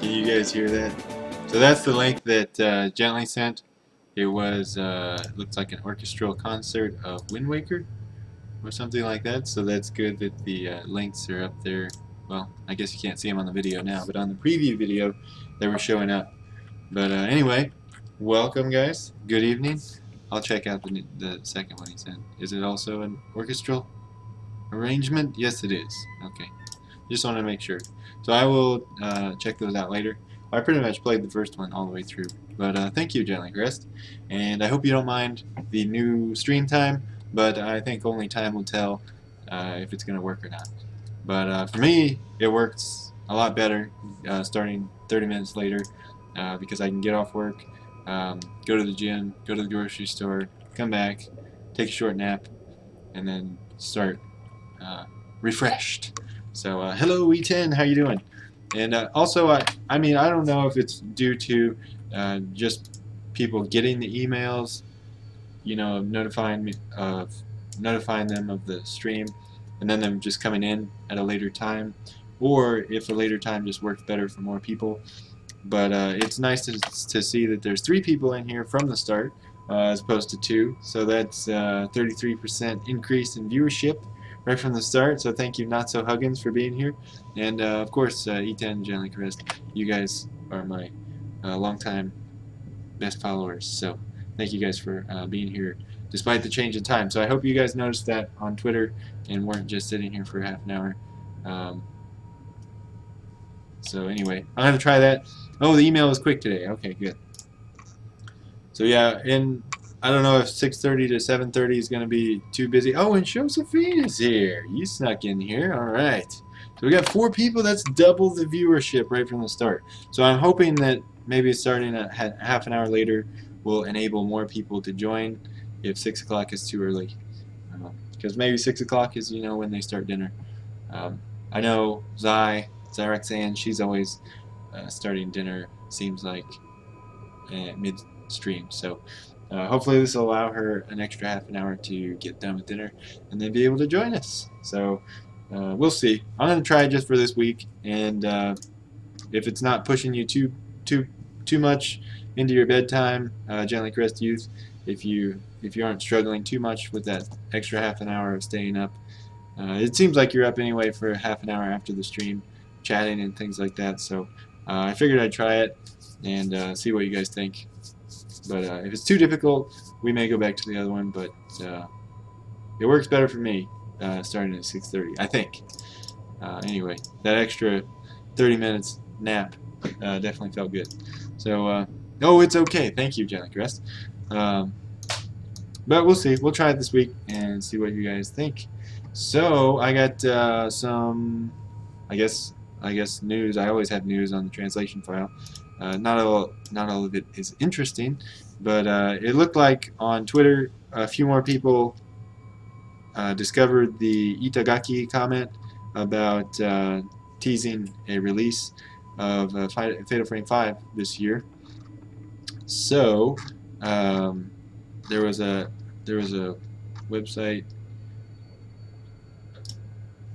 Can you guys hear that? So that's the link that Gently sent. It was looks like an orchestral concert of Wind Waker or something like that. So that's good that the links are up there. Well, I guess you can't see them on the video now, but on the preview video they were showing up. But anyway, welcome guys. Good evening. I'll check out the second one he sent. Is it also an orchestral arrangement? Yes, it is. Okay. Just want to make sure. So I will check those out later. I pretty much played the first one all the way through. But thank you, Gently Crest. And I hope you don't mind the new stream time, but I think only time will tell if it's going to work or not. But for me, it works a lot better starting 30 minutes later because I can get off work, go to the gym, go to the grocery store, come back, take a short nap, and then start refreshed. So hello E10, how you doing? And also, I mean, I don't know if it's due to just people getting the emails, you know, notifying them of the stream, and then them just coming in at a later time, or if a later time just works better for more people. But it's nice to see that there's 3 people in here from the start as opposed to 2, so that's 33% increase in viewership right from the start. So thank you, Not So Huggins, for being here, and of course E10, Gently Crest. You guys are my longtime best followers. So thank you guys for being here despite the change in time. So I hope you guys noticed that on Twitter and weren't just sitting here for half an hour. So anyway, I'm gonna try that. Oh, the email was quick today. Okay, good. So yeah, and I don't know if 6:30 to 7:30 is going to be too busy. Oh, and Josephine is here. You snuck in here. All right. So we got 4 people. That's double the viewership right from the start. So I'm hoping that maybe starting at half an hour later will enable more people to join if 6 o'clock is too early. Because maybe 6 o'clock is, you know, when they start dinner. I know Zyraxan, she's always starting dinner, seems like, mid-stream. So hopefully this will allow her an extra half an hour to get done with dinner and then be able to join us. So we'll see. I'm going to try it just for this week, and if it's not pushing you too much into your bedtime, Gently Crest Youth, if you aren't struggling too much with that extra half an hour of staying up, it seems like you're up anyway for half an hour after the stream, chatting and things like that. So I figured I'd try it and see what you guys think. But if it's too difficult, we may go back to the other one. But it works better for me starting at 6:30, I think. Anyway, that extra 30 minutes nap definitely felt good. So, oh, it's okay. Thank you, Gently Crest. But we'll see. We'll try it this week and see what you guys think. So I got some, I guess news. I always have news on the translation file. Not all of it is interesting, but it looked like on Twitter a few more people discovered the Itagaki comment about teasing a release of Fatal Frame 5 this year. So there was a website.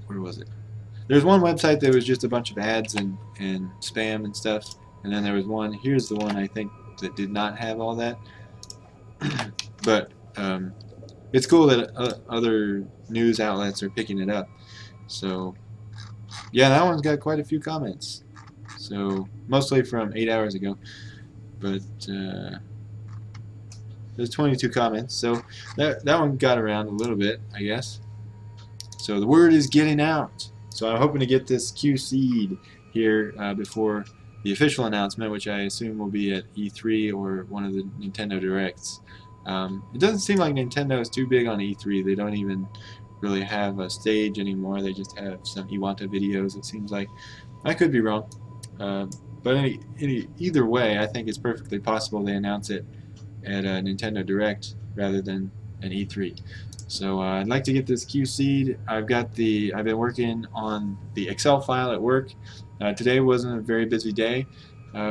Where was it? There's one website that was just a bunch of ads and spam and stuff. And then there was one, here's the one I think that did not have all that. But it's cool that other news outlets are picking it up. So yeah, that one's got quite a few comments. So mostly from 8 hours ago. But there's 22 comments. So that one got around a little bit, I guess. So the word is getting out. So I'm hoping to get this QC'd here before the official announcement, which I assume will be at E3 or one of the Nintendo Directs. It doesn't seem like Nintendo is too big on E3. They don't even really have a stage anymore. They just have some Iwata videos, it seems like. I could be wrong. But either way, I think it's perfectly possible they announce it at a Nintendo Direct rather than an E3. So I'd like to get this QC'd. I've been working on the Excel file at work. Today wasn't a very busy day.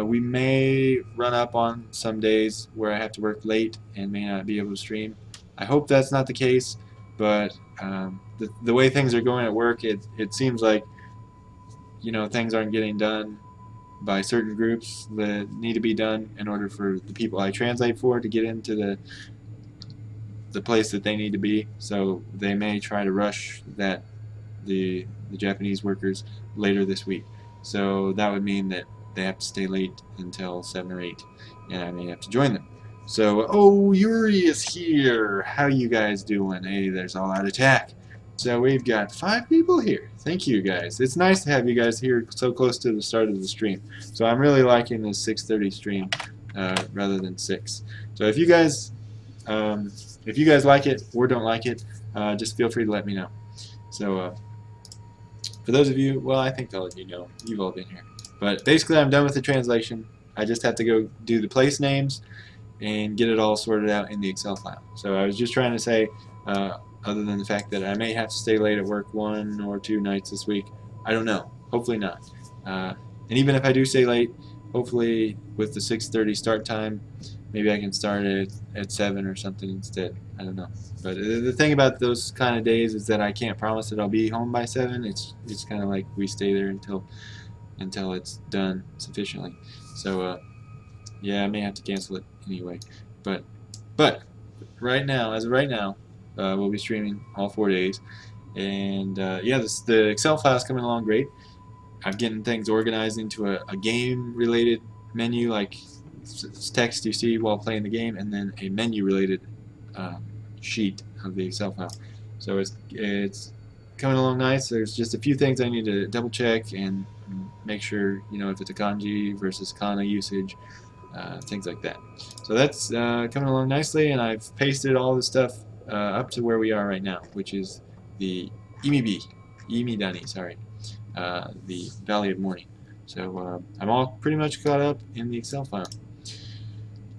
We may run up on some days where I have to work late and may not be able to stream. I hope that's not the case, but the way things are going at work, it seems like, you know, things aren't getting done by certain groups that need to be done in order for the people I translate for to get into the place that they need to be. So they may try to rush the Japanese workers later this week. So that would mean that they have to stay late until 7 or 8, and I may have to join them. So, oh, Yuri is here. How you guys doing? Hey, there's All Out Attack. So we've got 5 people here. Thank you guys. It's nice to have you guys here so close to the start of the stream. So I'm really liking this 6:30 stream rather than 6. So if you guys like it or don't like it, just feel free to let me know. So for those of you, well, I think all of you know, you've all been here. But basically, I'm done with the translation. I just have to go do the place names and get it all sorted out in the Excel file. So I was just trying to say, other than the fact that I may have to stay late at work 1 or 2 nights this week, I don't know. Hopefully not. And even if I do stay late, hopefully with the 6:30 start time, maybe I can start it at 7 or something instead. I don't know. But the thing about those kind of days is that I can't promise that I'll be home by 7. It's kind of like we stay there until it's done sufficiently. So yeah, I may have to cancel it anyway. But right now, as of right now, we'll be streaming all 4 days. And yeah, the Excel file is coming along great. I'm getting things organized into a game-related menu, like text you see while playing the game, and then a menu-related sheet of the Excel file. So it's coming along nice. There's just a few things I need to double check and make sure, you know, if it's a kanji versus kana usage, things like that. So that's coming along nicely, and I've pasted all the stuff up to where we are right now, which is the Imidani, sorry, the Valley of Morning. So I'm all pretty much caught up in the Excel file.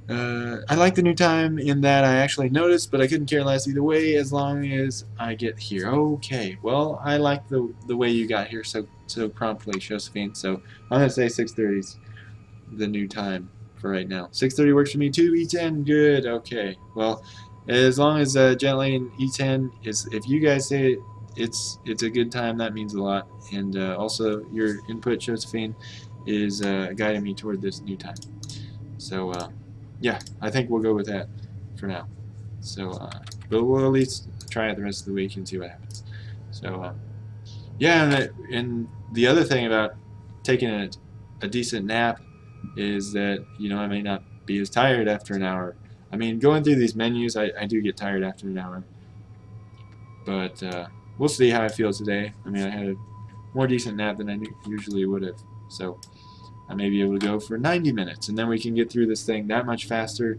I like the new time in that I actually noticed, but I couldn't care less either way as long as I get here. Okay, well, I like the way you got here so promptly, Josephine. So I'm gonna say 6:30 is the new time for right now. 6:30 works for me too. E10, good. Okay, well, as long as Gently and E10 is, if you guys say it's a good time, that means a lot. And also your input, Josephine, is guiding me toward this new time. So yeah, I think we'll go with that for now. So but we'll at least try it the rest of the week and see what happens. So yeah, and the other thing about taking a decent nap is that, you know, I may not be as tired after an hour. I mean, going through these menus, I do get tired after an hour. But we'll see how I feel today. I mean, I had a more decent nap than I usually would have. So I may be able to go for 90 minutes, and then we can get through this thing that much faster,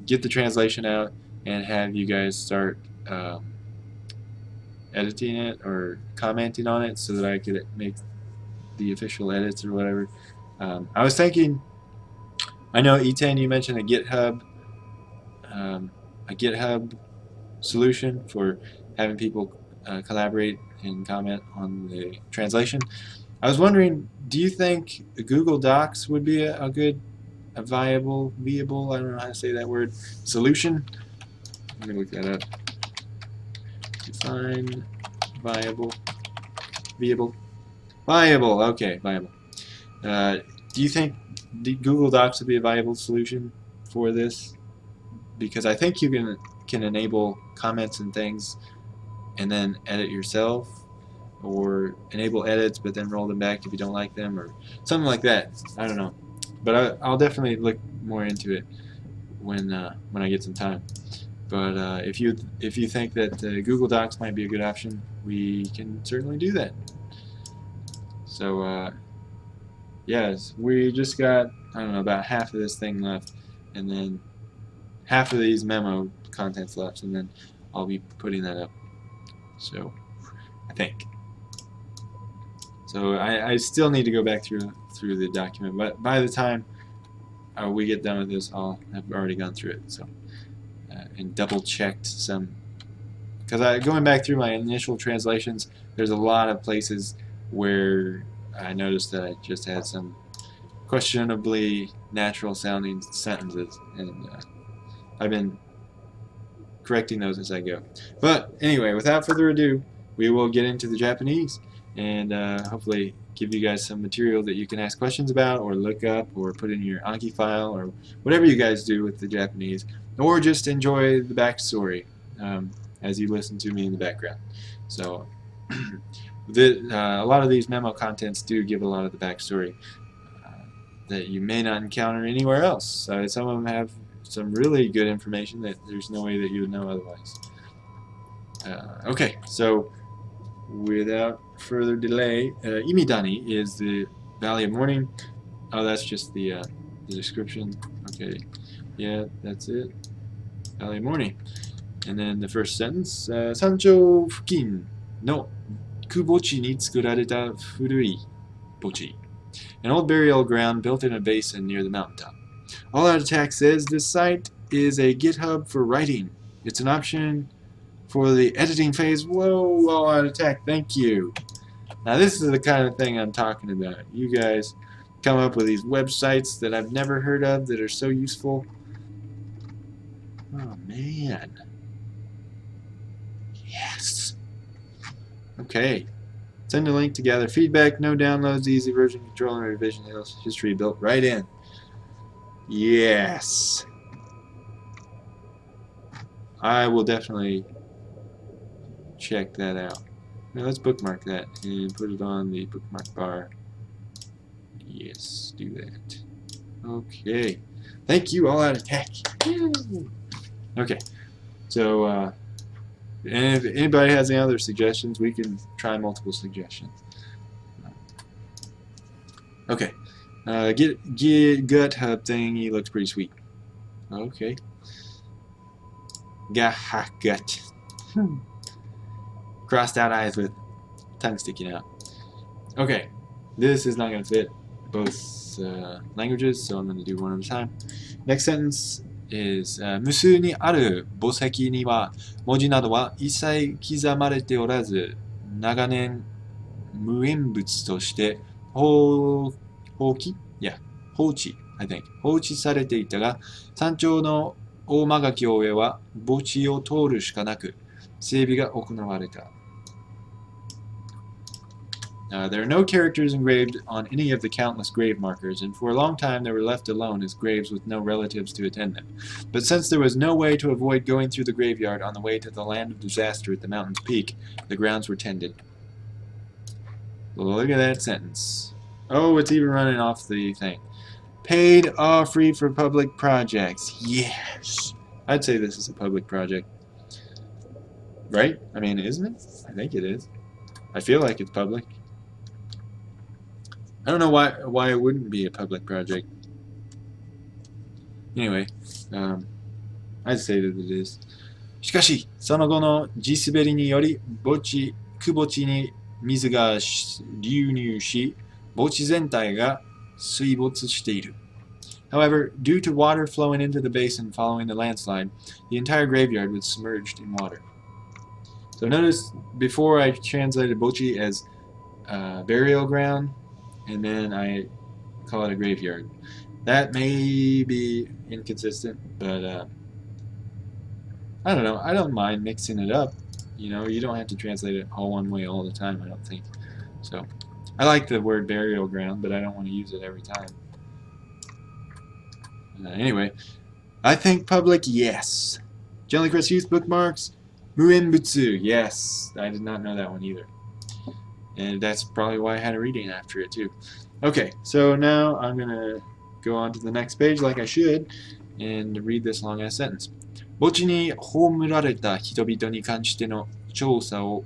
get the translation out, and have you guys start editing it or commenting on it so that I could make the official edits or whatever. I was thinking, I know E10, you mentioned a GitHub solution for having people collaborate and comment on the translation. I was wondering, do you think Google Docs would be a viable, I don't know how to say that word, solution? Let me look that up. Define viable, okay, viable. Do you think Google Docs would be a viable solution for this? Because I think you can enable comments and things and then edit yourself, or enable edits but then roll them back if you don't like them, or something like that. I don't know, but I'll definitely look more into it when I get some time. But if you think that Google Docs might be a good option, we can certainly do that. So yes, we just got, I don't know, about half of this thing left, and then half of these memo contents left, and then I'll be putting that up. So I think. So I still need to go back through the document, but by the time we get done with this, I'll have already gone through it. So and double checked some, because going back through my initial translations, there's a lot of places where I noticed that I just had some questionably natural sounding sentences, and I've been correcting those as I go. But anyway, without further ado, we will get into the Japanese and hopefully give you guys some material that you can ask questions about or look up or put in your Anki file or whatever you guys do with the Japanese, or just enjoy the backstory as you listen to me in the background. So a lot of these memo contents do give a lot of the backstory that you may not encounter anywhere else. Some of them have some really good information that there's no way that you would know otherwise. Okay, so without further delay, Imidani is the Valley of Morning. Oh, that's just the description. Okay, yeah, that's it. Valley of Morning. And then the first sentence, 山頂付近のく墓地に作られた古い墓地. An old burial ground built in a basin near the mountaintop. All Out Attack says this site is a GitHub for writing. It's an option for the editing phase. Whoa, All Out Attack, thank you. Now this is the kind of thing I'm talking about. You guys come up with these websites that I've never heard of that are so useful. Oh man. Yes. Okay. Send a link to gather feedback. No downloads, easy version control and revision history built right in. Yes. I will definitely check that out. Now let's bookmark that and put it on the bookmark bar. Yes, do that. Okay. Thank you, All Out Attack. Okay. So, and if anybody has any other suggestions, we can try multiple suggestions. Okay. Gut hub thingy looks pretty sweet. Okay. Gut. Crossed out eyes with tongue sticking out. Okay. This is not going to fit both languages, so I'm going to do one at a time. Next sentence is 無数にある墓石には文字などは一切刻まれておらず、長年無縁物として放置 I think 放置されていたが、山頂の大間垣大江は墓地を通るしかなく整備が行われた。There are no characters engraved on any of the countless grave markers, and for a long time they were left alone as graves with no relatives to attend them. But since there was no way to avoid going through the graveyard on the way to the land of disaster at the mountain's peak, the grounds were tended. Look at that sentence. Oh, it's even running off the thing. Paid or free for public projects. Yes! I'd say this is a public project. Right? I mean, isn't it? I think it is. I feel like it's public. I don't know why it wouldn't be a public project. Anyway, I'd say that it is. しかし、その後の地滑りによりく墓地に水が流入し、墓地全体が水没している。However, due to water flowing into the basin following the landslide, the entire graveyard was submerged in water. So notice before I translated bochi as burial ground, and then I call it a graveyard. That may be inconsistent, but I don't know. I don't mind mixing it up. You know, you don't have to translate it all one way all the time, I don't think. So, I like the word burial ground, but I don't want to use it every time. Anyway, I think public, yes. Jellycrest Youth bookmarks, Muenbutsu, yes. I did not know that one either. And that's probably why I had a reading after it too. Okay, so now I'm going to go on to the next page like I should and read this long ass sentence. 墓地に葬られた人々に関しての調査も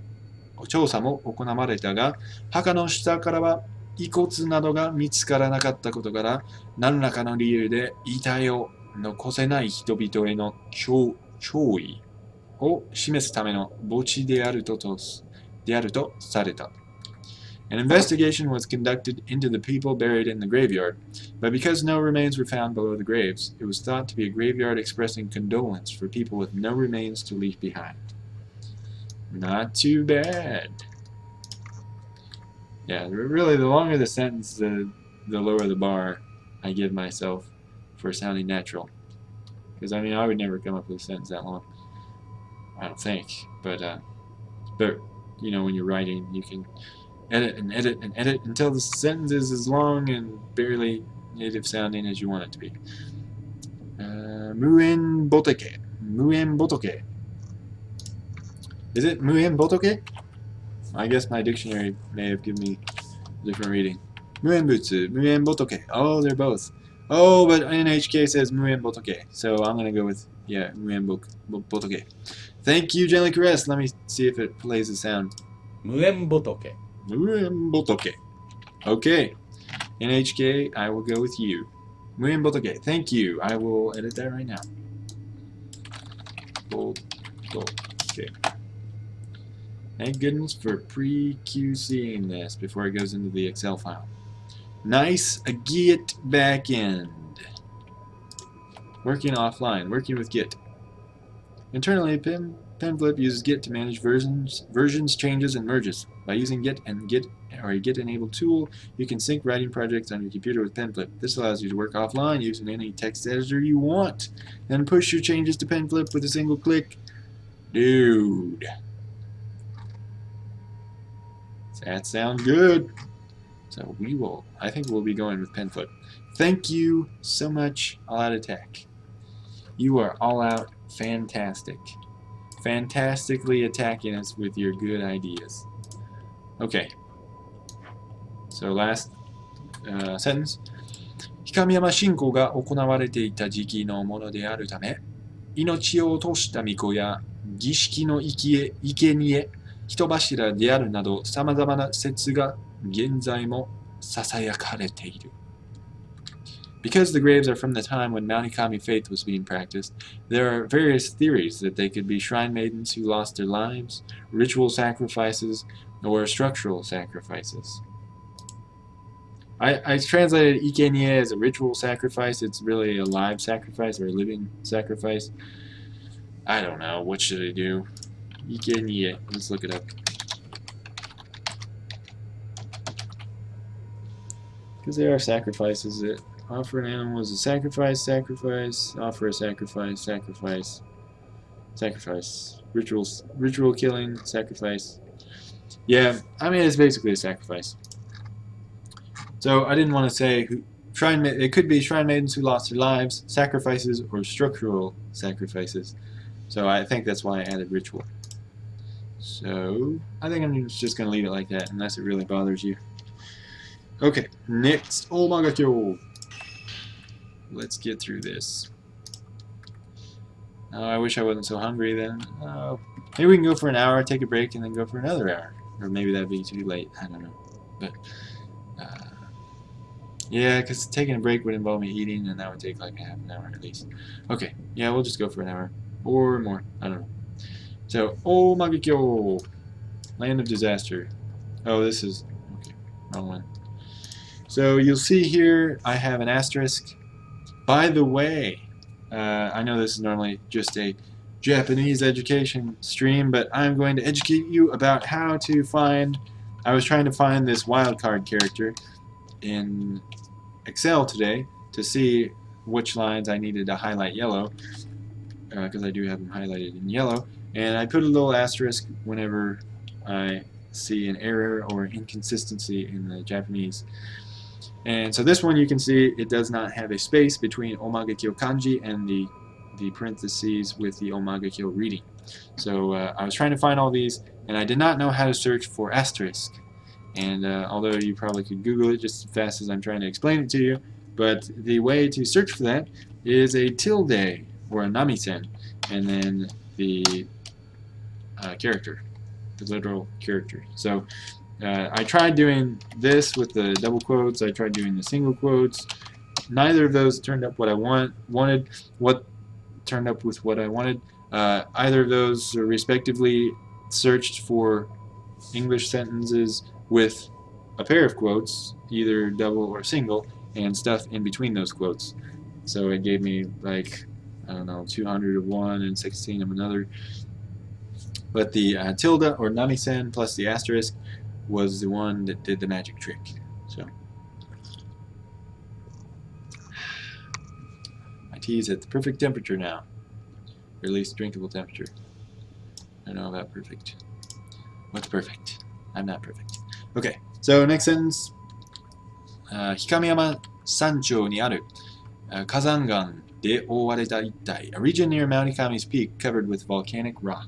行われたが、墓の下からは遺骨などが見つからなかったことから、何らかの理由で遺体を残せない人々への弔意を示すための墓地であるとされた。An investigation was conducted into the people buried in the graveyard, but because no remains were found below the graves, it was thought to be a graveyard expressing condolence for people with no remains to leave behind. Not too bad. Yeah, really, the longer the sentence, the lower the bar I give myself for sounding natural. Because, I mean, I would never come up with a sentence that long. I don't think. But you know, when you're writing, you can edit and edit and edit until the sentence is as long and barely native sounding as you want it to be. Muen boteke. Muen botoke. Is it Muen botoke? I guess my dictionary may have given me a different reading. Muen butsu, Muen botoke. Oh, they're both. Oh, but NHK says Muen botoke. So I'm going to go with, yeah, Muen botoke. Thank you, Gently Caress. Let me see if it plays the sound. Muen botoke. Muen botoke. Okay. NHK, I will go with you. Muen botoke. Thank you. I will edit that right now. Botoke. Thank goodness for pre-QCing this before it goes into the Excel file. Nice Git backend. Working offline. Working with Git. Internally, PenFlip uses Git to manage versions, changes, and merges. By using Git and Git or a Git-enabled tool, you can sync writing projects on your computer with PenFlip. This allows you to work offline using any text editor you want, and push your changes to PenFlip with a single click. Dude. That sounds good. So I think we'll be going with PenFlip. Thank you so much, All Out Attack. You are all out fantastic. Fantastically attacking us with your good ideas. Okay. So last sentence. 氷山信仰が行われていた時期のものであるため、命を落とした巫女や儀式の生贄、人柱であるなど様々な説が現在もささやかれている。Because the graves are from the time when Manikami faith was being practiced, there are various theories that they could be shrine maidens who lost their lives, ritual sacrifices, or structural sacrifices. I translated Ikenie as a ritual sacrifice. It's really a live sacrifice or a living sacrifice. I don't know. What should I do? Ikenie. Let's look it up. Because there are sacrifices that offer an animal as a sacrifice, offer a sacrifice, ritual killing, sacrifice. Yeah, I mean, it's basically a sacrifice. So I didn't want to say it could be shrine maidens who lost their lives, sacrifices, or structural sacrifices. So I think that's why I added ritual. So I think I'm just going to leave it like that unless it really bothers you. Okay, next, Omagakyo. Let's get through this. Oh, I wish I wasn't so hungry then. Oh, maybe we can go for an hour, take a break, and then go for another hour. Or maybe that'd be too late. I don't know. But, yeah, because taking a break would involve me eating, and that would take like half an hour at least. Okay, yeah, we'll just go for an hour. Or more. I don't know. So, Omagakyo. Land of Disaster. Oh, this is... Okay, wrong one. So, you'll see here, I have an asterisk. By the way, I know this is normally just a Japanese education stream, but I'm going to educate you about how to find... I was trying to find this wildcard character in Excel today to see which lines I needed to highlight yellow, because I do have them highlighted in yellow, and I put a little asterisk whenever I see an error or inconsistency in the Japanese. And so this one you can see it does not have a space between Omagakyo kanji and the parentheses with the Omagakyo reading. So I was trying to find all these, and I did not know how to search for asterisk. And although you probably could Google it just as fast as I'm trying to explain it to you, but the way to search for that is a tilde or a namisen, and then the character, the literal character. So I tried doing this with the double quotes. I tried doing the single quotes. Neither of those turned up what I wanted. What turned up with what I wanted. Either of those respectively searched for English sentences with a pair of quotes, either double or single, and stuff in between those quotes. So it gave me like, I don't know, 200 of one and 16 of another. But the tilde or namisen plus the asterisk was the one that did the magic trick. So my tea is at the perfect temperature now, or at least drinkable temperature. I don't know about perfect. What's perfect? I'm not perfect. Okay, so next sentence. 氷山山頂にある火山岩で覆われた一帯 A region near Mount Ikami's peak covered with volcanic rock.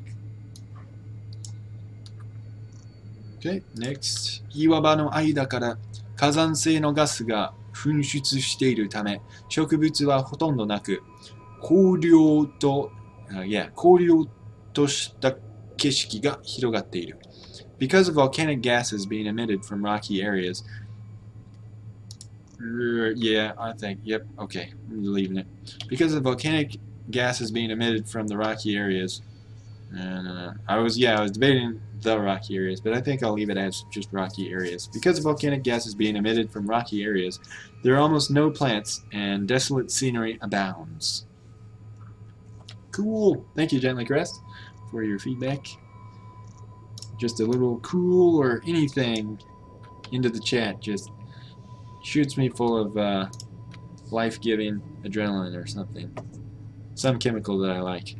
Okay, next. 岩場の間から火山性のガスが噴出しているため植物はほとんどなく荒涼とした景色が広がっている Because of volcanic gases being emitted from rocky areas. Yeah, I think. Yep. Okay, I'm leaving it. Because of volcanic gases being emitted from the rocky areas. I was debating the rocky areas, but I think I'll leave it as just rocky areas. Because of volcanic gases being emitted from rocky areas, there are almost no plants and desolate scenery abounds. Cool. Thank you, Gently Crest, for your feedback. Just a little cool or anything into the chat just shoots me full of life-giving adrenaline or something. Some chemical that I like.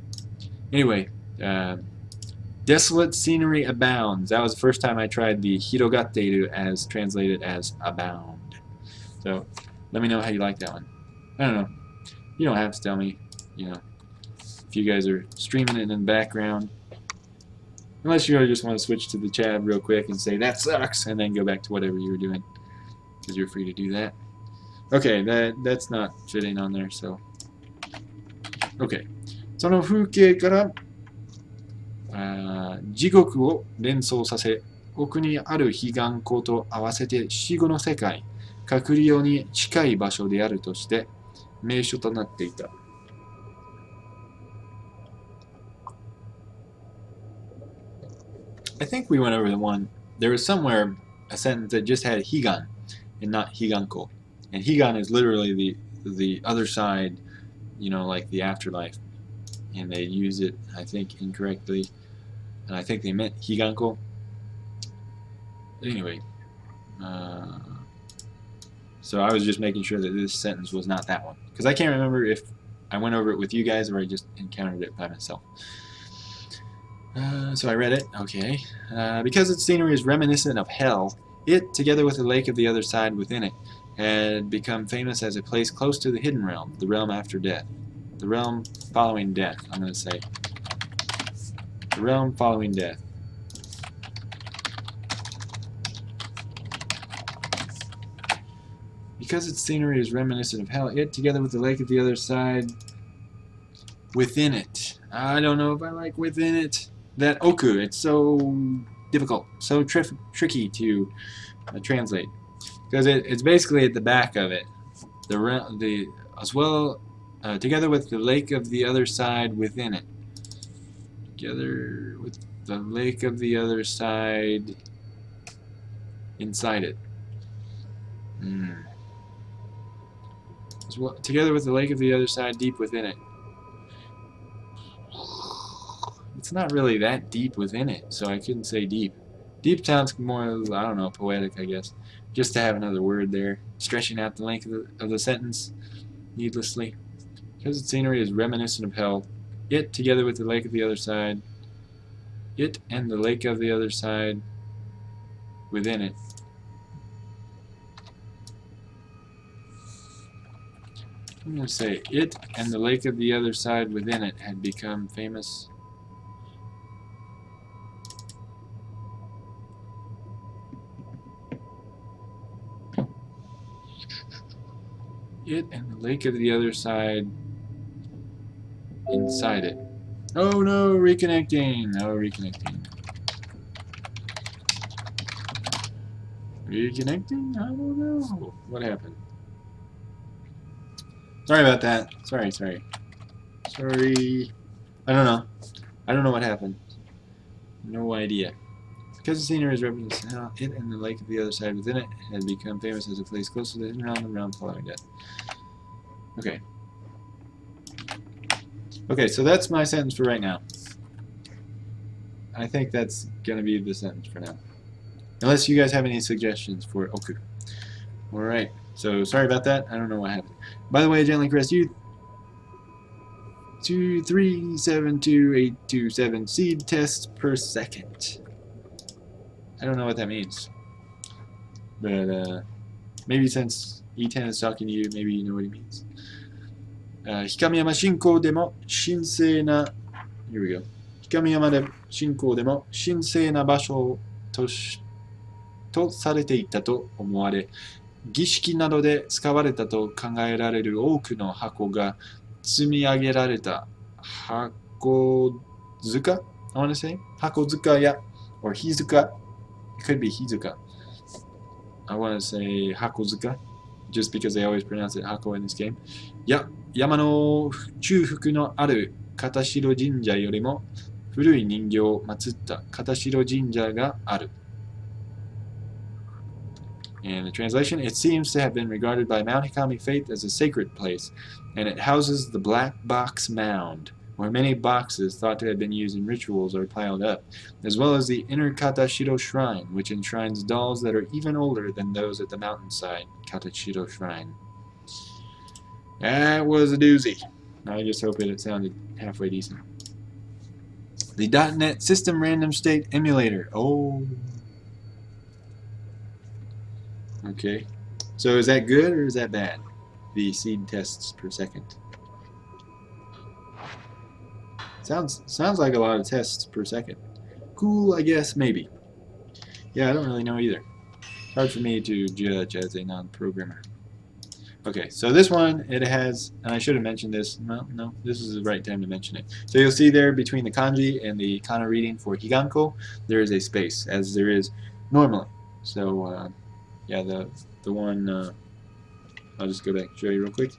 Anyway, desolate scenery abounds. That was the first time I tried the hirogatteru as translated as abound. So let me know how you like that one. I don't know. You don't have to tell me, you know, if you guys are streaming it in the background. Unless you really just want to switch to the chat real quick and say, that sucks, and then go back to whatever you were doing. Because you're free to do that. Okay, that's not fitting on there, so. Okay. その風景から地獄を連想させ、奥にある彼岸湖と合わせて死後の世界、隔離用に近い場所であるとして名所となっていた。I think we went over the one. There was somewhere a sentence that just had higan and not higanko. And higan is literally the other side, you know, like the afterlife. And they use it, I think, incorrectly. And I think they meant higanko. Anyway. So I was just making sure that this sentence was not that one. Because I can't remember if I went over it with you guys or I just encountered it by myself. So I read it, okay. Because its scenery is reminiscent of hell, it, together with the lake of the other side within it, had become famous as a place close to the hidden realm, the realm after death. The realm following death, I'm going to say. The realm following death. Because its scenery is reminiscent of hell, it, together with the lake of the other side within it. I don't know if I like within it. That oku, it's so difficult, so tricky to translate, because it's basically at the back of it. As well, together with the lake of the other side within it. Together with the lake of the other side inside it. As well, together with the lake of the other side deep within it. It's not really that deep within it, so I couldn't say deep. Deep sounds more, I don't know, poetic, I guess. Just to have another word there, stretching out the length of the sentence needlessly. Because its scenery is reminiscent of hell, it, together with the lake of the other side, it and the lake of the other side within it. I'm going to say, it and the lake of the other side within it had become famous. It and the lake of the other side inside it. Oh no, reconnecting. Oh, reconnecting. Reconnecting? I don't know. What happened? Sorry about that. Sorry. I don't know. I don't know what happened. No idea. Because the scenery is represented now, it and the lake of the other side within it had become famous as a place close to the hidden realm following death. Okay. Okay, so that's my sentence for right now. I think that's going to be the sentence for now. Unless you guys have any suggestions for oku. Alright, so sorry about that. I don't know what happened. By the way, Gently Crest, you 2372827 seed tests per second. I don't know what that means. But maybe since E10 is talking to you, maybe you know what he means. 氷上山信仰でも神聖な Here we go. 氷上山で信仰でも神聖な場所とされていたと思われ、儀式などで使われたと考えられる多くの箱が積み上げられた箱塚 I want to say 箱塚や or 火塚 It could be 火塚 I want to say 箱塚 just because they always pronounce it 箱 in this game 山の中腹のある片白神社よりも古い人形を祀った片白神社がある And the translation, it seems to have been regarded by Mount Hikami faith as a sacred place, and it houses the Black Box Mound, where many boxes thought to have been used in rituals are piled up, as well as the inner Katashiro Shrine, which enshrines dolls that are even older than those at the mountainside Katashiro Shrine. That was a doozy. I just hope it sounded halfway decent. The .NET System Random State Emulator. Oh. Okay, so is that good or is that bad? The seed tests per second. Sounds like a lot of tests per second. Cool, I guess, maybe. Yeah, I don't really know either. It's hard for me to judge as a non-programmer. Okay, so this one, it has, and I should have mentioned this. No, this is the right time to mention it. So you'll see there between the kanji and the kana reading for higanko, there is a space, as there is normally. So, yeah, the one, I'll just go back and show you real quick.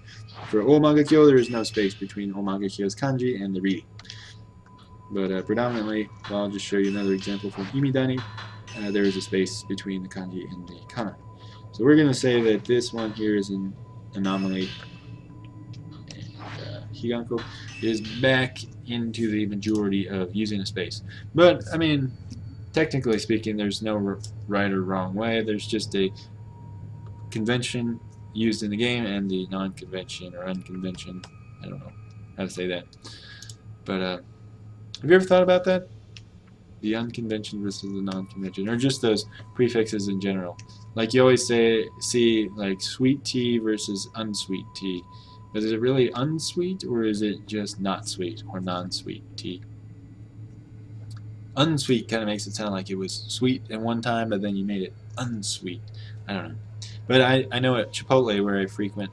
For Omagakyo, there is no space between Omagakyo's kanji and the reading. But predominantly, well, I'll just show you another example from Himidani. There is a space between the kanji and the kana. So we're going to say that this one here is an anomaly. And higanko is back into the majority of using a space. But, I mean, technically speaking, there's no right or wrong way. There's just a convention used in the game and the non-convention or unconvention. I don't know how to say that. But have you ever thought about that? The unconvention versus the non-convention, or just those prefixes in general. Like you always see like sweet tea versus unsweet tea. Is it really unsweet, or is it just not sweet or non-sweet tea? Unsweet kind of makes it sound like it was sweet at one time, but then you made it unsweet. I don't know. But I know at Chipotle, where I frequent,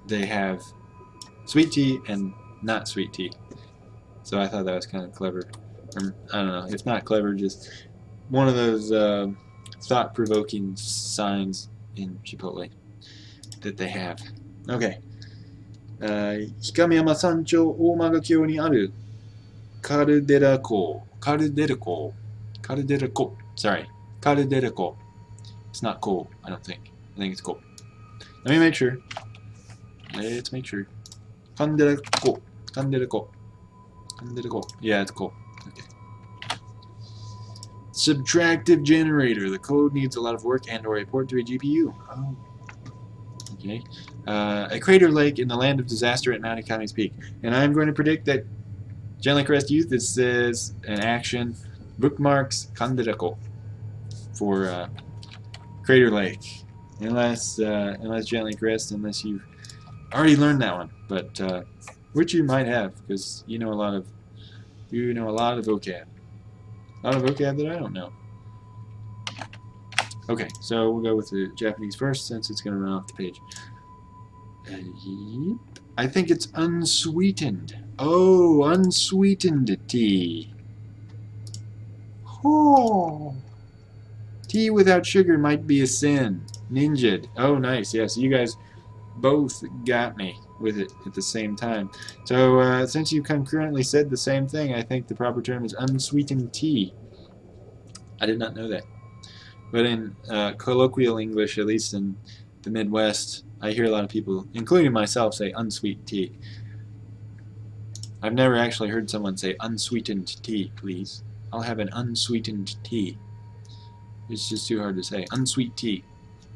they have sweet tea and not sweet tea. So I thought that was kind of clever. Or, I don't know, if not clever, just one of those thought-provoking signs in Chipotle that they have. Okay. 氷上山山頂大曲峡にあるカルデラ湖。Sorry. Caldera. It's not coal, I don't think. I think it's coal. Let me make sure. Let's make sure. Caldera. Yeah, it's coal. Okay. Subtractive generator. The code needs a lot of work and/or a port to a GPU. Oh. Okay. A crater lake in the land of disaster at Mount Ikami's peak. And I'm going to predict that Gently Caressed Youth, it says an action bookmarks Kanderako for Crater Lake. Unless Gently Caressed, unless you've already learned that one. But which you might have, because you know a lot of vocab. A lot of vocab that I don't know. Okay, so we'll go with the Japanese first, since it's going to run off the page. Yep. I think it's unsweetened. Oh, unsweetened tea. Oh. Tea without sugar might be a sin. Ninja'd. Oh, nice. Yes, you guys both got me with it at the same time. So, since you concurrently said the same thing, I think the proper term is unsweetened tea. I did not know that. But in colloquial English, at least in the Midwest, I hear a lot of people, including myself, say unsweet tea. I've never actually heard someone say unsweetened tea, please. I'll have an unsweetened tea. It's just too hard to say. Unsweet tea.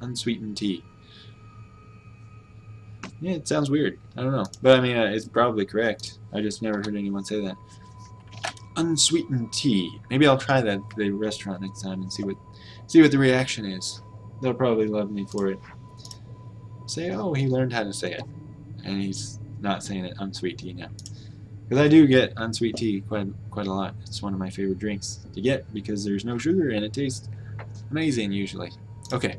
Unsweetened tea. Yeah, it sounds weird. I don't know. But I mean, it's probably correct. I just never heard anyone say that. Unsweetened tea. Maybe I'll try that at the restaurant next time and see See what the reaction is. They'll probably love me for it. Say, oh, he learned how to say it. And he's not saying it unsweet tea now. Because I do get unsweet tea quite a lot. It's one of my favorite drinks to get because there's no sugar and it tastes amazing usually. Okay.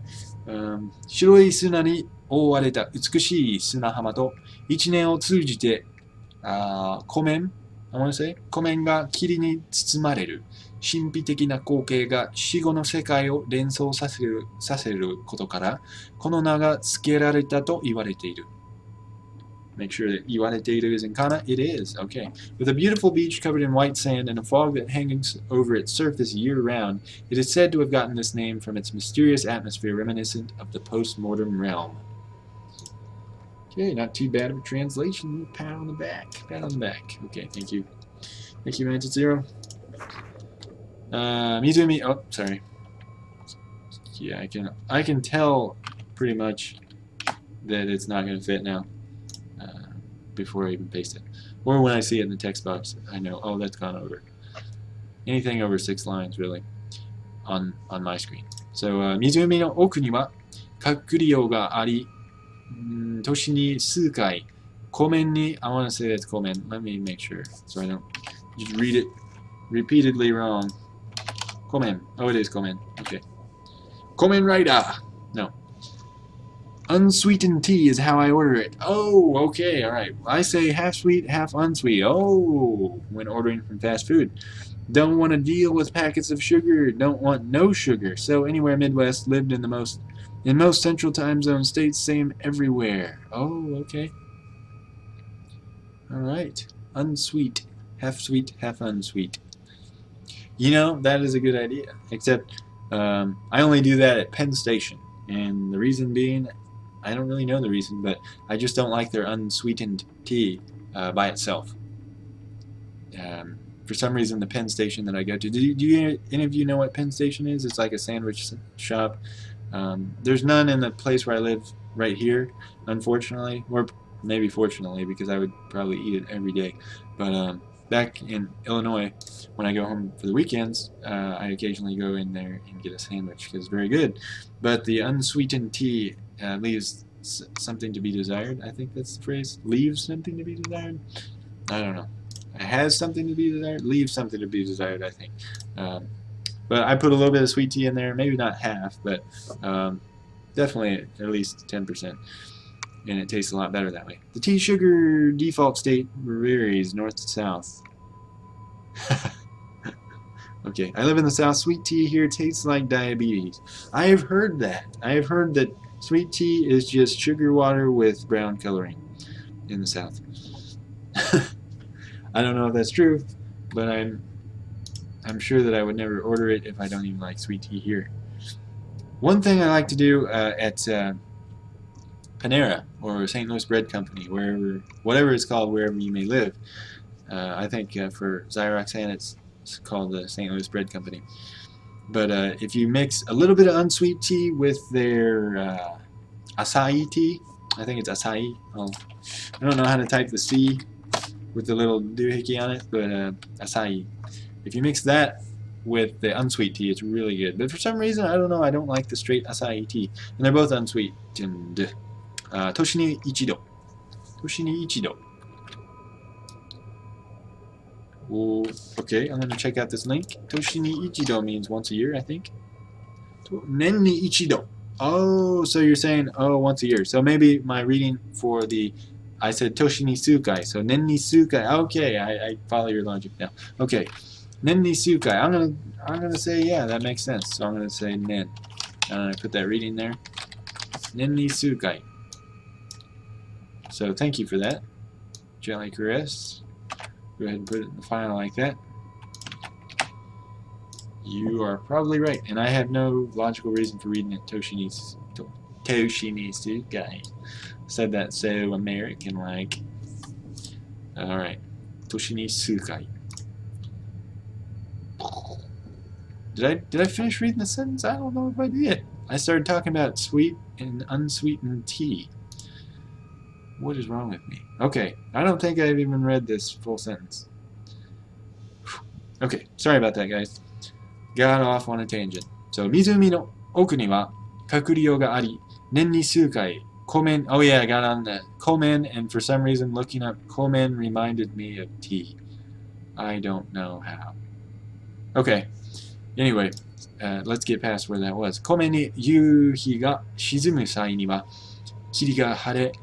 白い砂に覆われた美しい砂浜と一年を通じて湖面 I want to say 湖面が霧に包まれる神秘的な光景が死後の世界を連想させることからこの名が付けられたと言われている。Make sure that 言われている is in kana. It is. Okay. With a beautiful beach covered in white sand and a fog that hangs over its surface year-round, it is said to have gotten this name from its mysterious atmosphere reminiscent of the post-mortem realm. Okay, not too bad of a translation. Pat on the back. Pat on the back. Okay, thank you. Thank you, Mantis Zero. Mizumi. Oh, sorry. Yeah, I can tell pretty much that it's not going to fit now. Before I even paste it. Or when I see it in the text box, I know, oh, that's gone over. Anything over 6 lines, really, on my screen. So, 湖の奥には、隠れようがあり、年に数回、湖面に、I want to say that's 湖面. Let me make sure, so I don't just read it repeatedly wrong. 湖面. Oh, it is 湖面. Okay. 湖面ライダー. No. Unsweetened tea is how I order it. Oh, okay, alright. I say half sweet, half unsweet. Oh, when ordering from fast food. Don't want to deal with packets of sugar. Don't want no sugar. So anywhere Midwest, lived in most central time zone states, same everywhere. Oh, okay. Alright. Unsweet. Half sweet, half unsweet. You know, that is a good idea. Except, I only do that at Penn Station. And the reason being, I don't really know the reason, but I just don't like their unsweetened tea by itself. For some reason, the Penn Station that I go to, do any of you know what Penn Station is? It's like a sandwich shop. There's none in the place where I live right here, unfortunately, or maybe fortunately, because I would probably eat it every day. But back in Illinois, when I go home for the weekends, I occasionally go in there and get a sandwich because it's very good. But the unsweetened tea leaves something to be desired. I think that's the phrase. Leaves something to be desired? I don't know. It has something to be desired? Leaves something to be desired, I think. But I put a little bit of sweet tea in there. Maybe not half, but definitely at least 10%. And it tastes a lot better that way. The tea sugar default state varies north to south. Okay, I live in the south. Sweet tea here tastes like diabetes. I have heard that. I have heard that sweet tea is just sugar water with brown coloring in the south. I don't know if that's true, but I'm sure that I would never order it if I don't even like sweet tea here. One thing I like to do at Panera or St. Louis Bread Company, whatever it's called, wherever you may live. I think for Xyroxan it's called the St. Louis Bread Company. But if you mix a little bit of unsweet tea with their acai tea, I think it's acai. I don't know how to type the C with the little doohickey on it, but acai. If you mix that with the unsweet tea, it's really good. But for some reason, I don't know, I don't like the straight acai tea. And they're both unsweetened. Toshi ni ichido. Toshi ni ichido. Oh, okay, I'm going to check out this link. Toshi ni ichido means once a year, I think. Nen ni ichido. Oh, so you're saying, oh, once a year. So maybe my reading for I said Toshi ni sukai. So nen ni sukai. Okay, I follow your logic now. Okay. Nen ni sukai. I'm gonna say, yeah, that makes sense. So I'm gonna say nen. I put that reading there. Nen ni sukai. So thank you for that. Gently caress. Go ahead and put it in the file like that. You are probably right, and I have no logical reason for reading it. Toshi ni sukai. Said that so American-like. All right. Toshi ni sukai. Did I finish reading the sentence? I don't know if I did. I started talking about sweet and unsweetened tea. What is wrong with me? Okay, I don't think I've even read this full sentence. Okay, sorry about that, guys. Got off on a tangent. So 湖の奥には隔離用があり、年に数回 Komen. Oh yeah, I got on that Komen, and for some reason looking up Komen reminded me of tea. I don't know how. Okay. Anyway, let's get past where that was. 米に夕日が沈む際には霧が晴れ、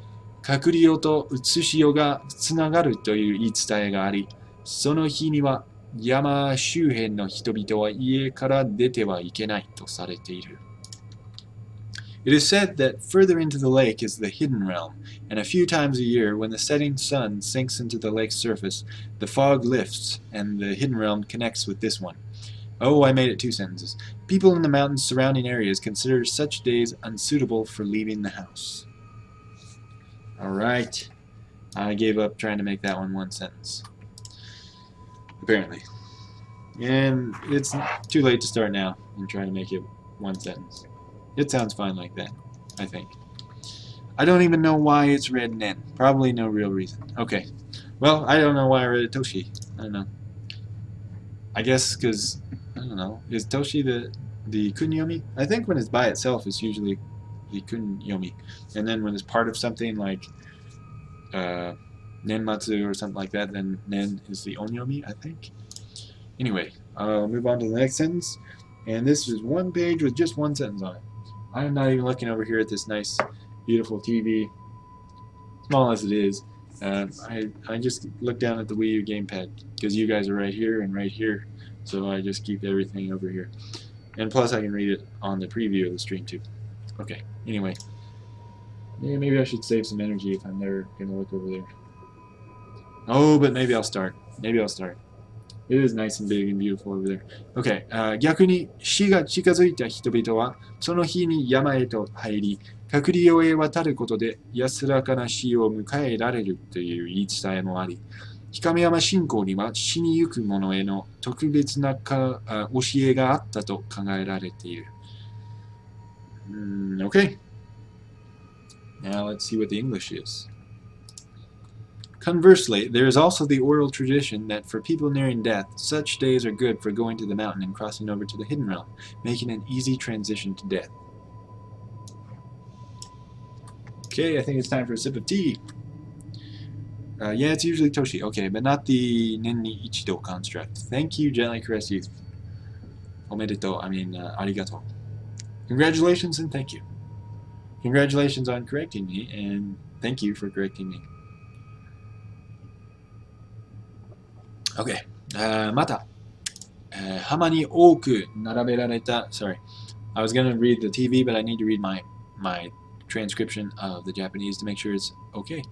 隔離用と写しよがつながるという言い伝えがあり、その日には山周辺の人々は家から出てはいけないとされている。It is said that further into the lake is the hidden realm, and a few times a year, when the setting sun sinks into the lake's surface, the fog lifts, and the hidden realm connects with this one. Oh, I made it 2 sentences. People in the mountains surrounding areas consider such days unsuitable for leaving the house. Alright. I gave up trying to make that one 1 sentence. Apparently. And it's too late to start now and try to make it 1 sentence. It sounds fine like that, I think. I don't even know why it's read Nen. Probably no real reason. Okay. Well, I don't know why I read it Toshi. I don't know. I guess because, I don't know, is Toshi the kunyomi? I think when it's by itself, it's usually the kunyomi. And then when it's part of something like Nenmatsu or something like that, then Nen is the onyomi, I think. Anyway, I'll move on to the next sentence. And this is 1 page with just 1 sentence on it. I'm not even looking over here at this nice, beautiful TV, small as it is. I just look down at the Wii U gamepad because you guys are right here and right here, so I just keep everything over here. And plus I can read it on the preview of the stream too. Okay, anyway. Yeah, maybe I should save some energy if I'm never going to look over there. Oh, but maybe I'll start. Maybe I'll start. It is nice and big and beautiful over there. Okay, 逆に死が近づいた人々はその日に山へと入り、隔離用へ渡ることで安らかな死を迎えられるという言い伝えもあり、氷山信仰には死にゆく者への特別な教えがあったと考えられている。Okay. Now let's see what the English is. Conversely, there is also the oral tradition that for people nearing death, such days are good for going to the mountain and crossing over to the hidden realm, making an easy transition to death. Okay, I think it's time for a sip of tea. Yeah, it's usually Toshi. Okay, but not the Nen ni Ichido construct. Thank you, Gently Caressed Youth. Omedetou, arigato. Congratulations and thank you. Congratulations on correcting me, and thank you for correcting me. Okay, また、浜に多く並べられた sorry, I was going to read the TV, but I need to read my transcription of the Japanese to make sure it's okay.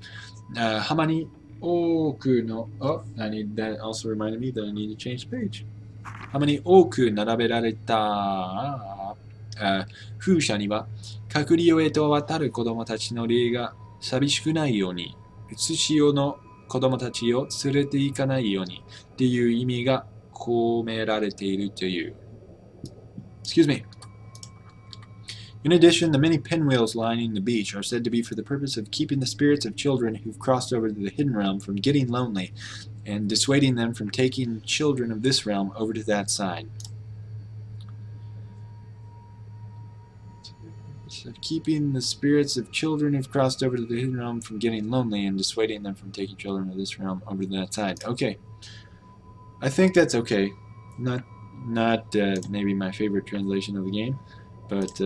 浜に多くの that also reminded me that I need to change the page. 浜に多く並べられた風車には隔離用へと渡る子供たちの霊が寂しくないように、写し用の子供たちを連れて行かないようにっていう意味が込められているという。Excuse me. In addition, the many pinwheels lining the beach are said to be for the purpose of keeping the spirits of children who've crossed over to the hidden realm from getting lonely and dissuading them from taking children of this realm over to that side. Keeping the spirits of children who've crossed over to the hidden realm from getting lonely and dissuading them from taking children of this realm over to that side. Okay. I think that's okay. Not maybe my favorite translation of the game, but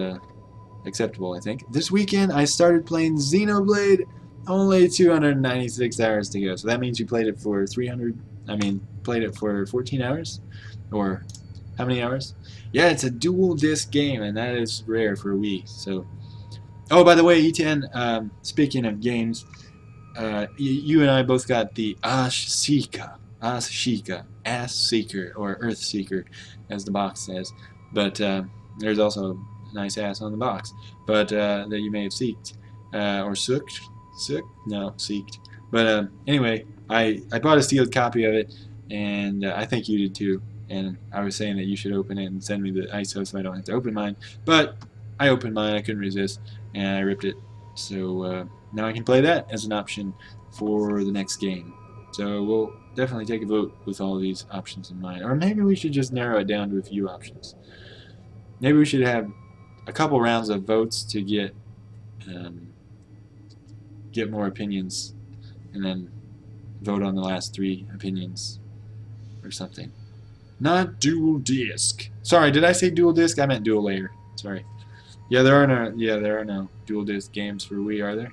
acceptable, I think. This weekend I started playing Xenoblade. Only 296 hours to go. So that means you played it for played it for 14 hours? Or how many hours? Yeah, it's a dual disc game, and that is rare for Wii. So, oh, by the way, E10, speaking of games, you and I both got the Ashika, Ass Seeker, or Earth Seeker, as the box says. But there's also a nice ass on the box, but that you may have seeked, or sooked. No, seeked. But anyway, I bought a sealed copy of it, and I think you did too. And I was saying that you should open it and send me the ISO so I don't have to open mine. But I opened mine, I couldn't resist, and I ripped it. So now I can play that as an option for the next game. So we'll definitely take a vote with all these options in mind. Or maybe we should just narrow it down to a few options. Maybe we should have a couple rounds of votes to get more opinions, and then vote on the last 3 opinions or something. Not dual disc. Sorry, did I say dual disc? I meant dual layer. Sorry. Yeah, there are no dual disc games for Wii, are there?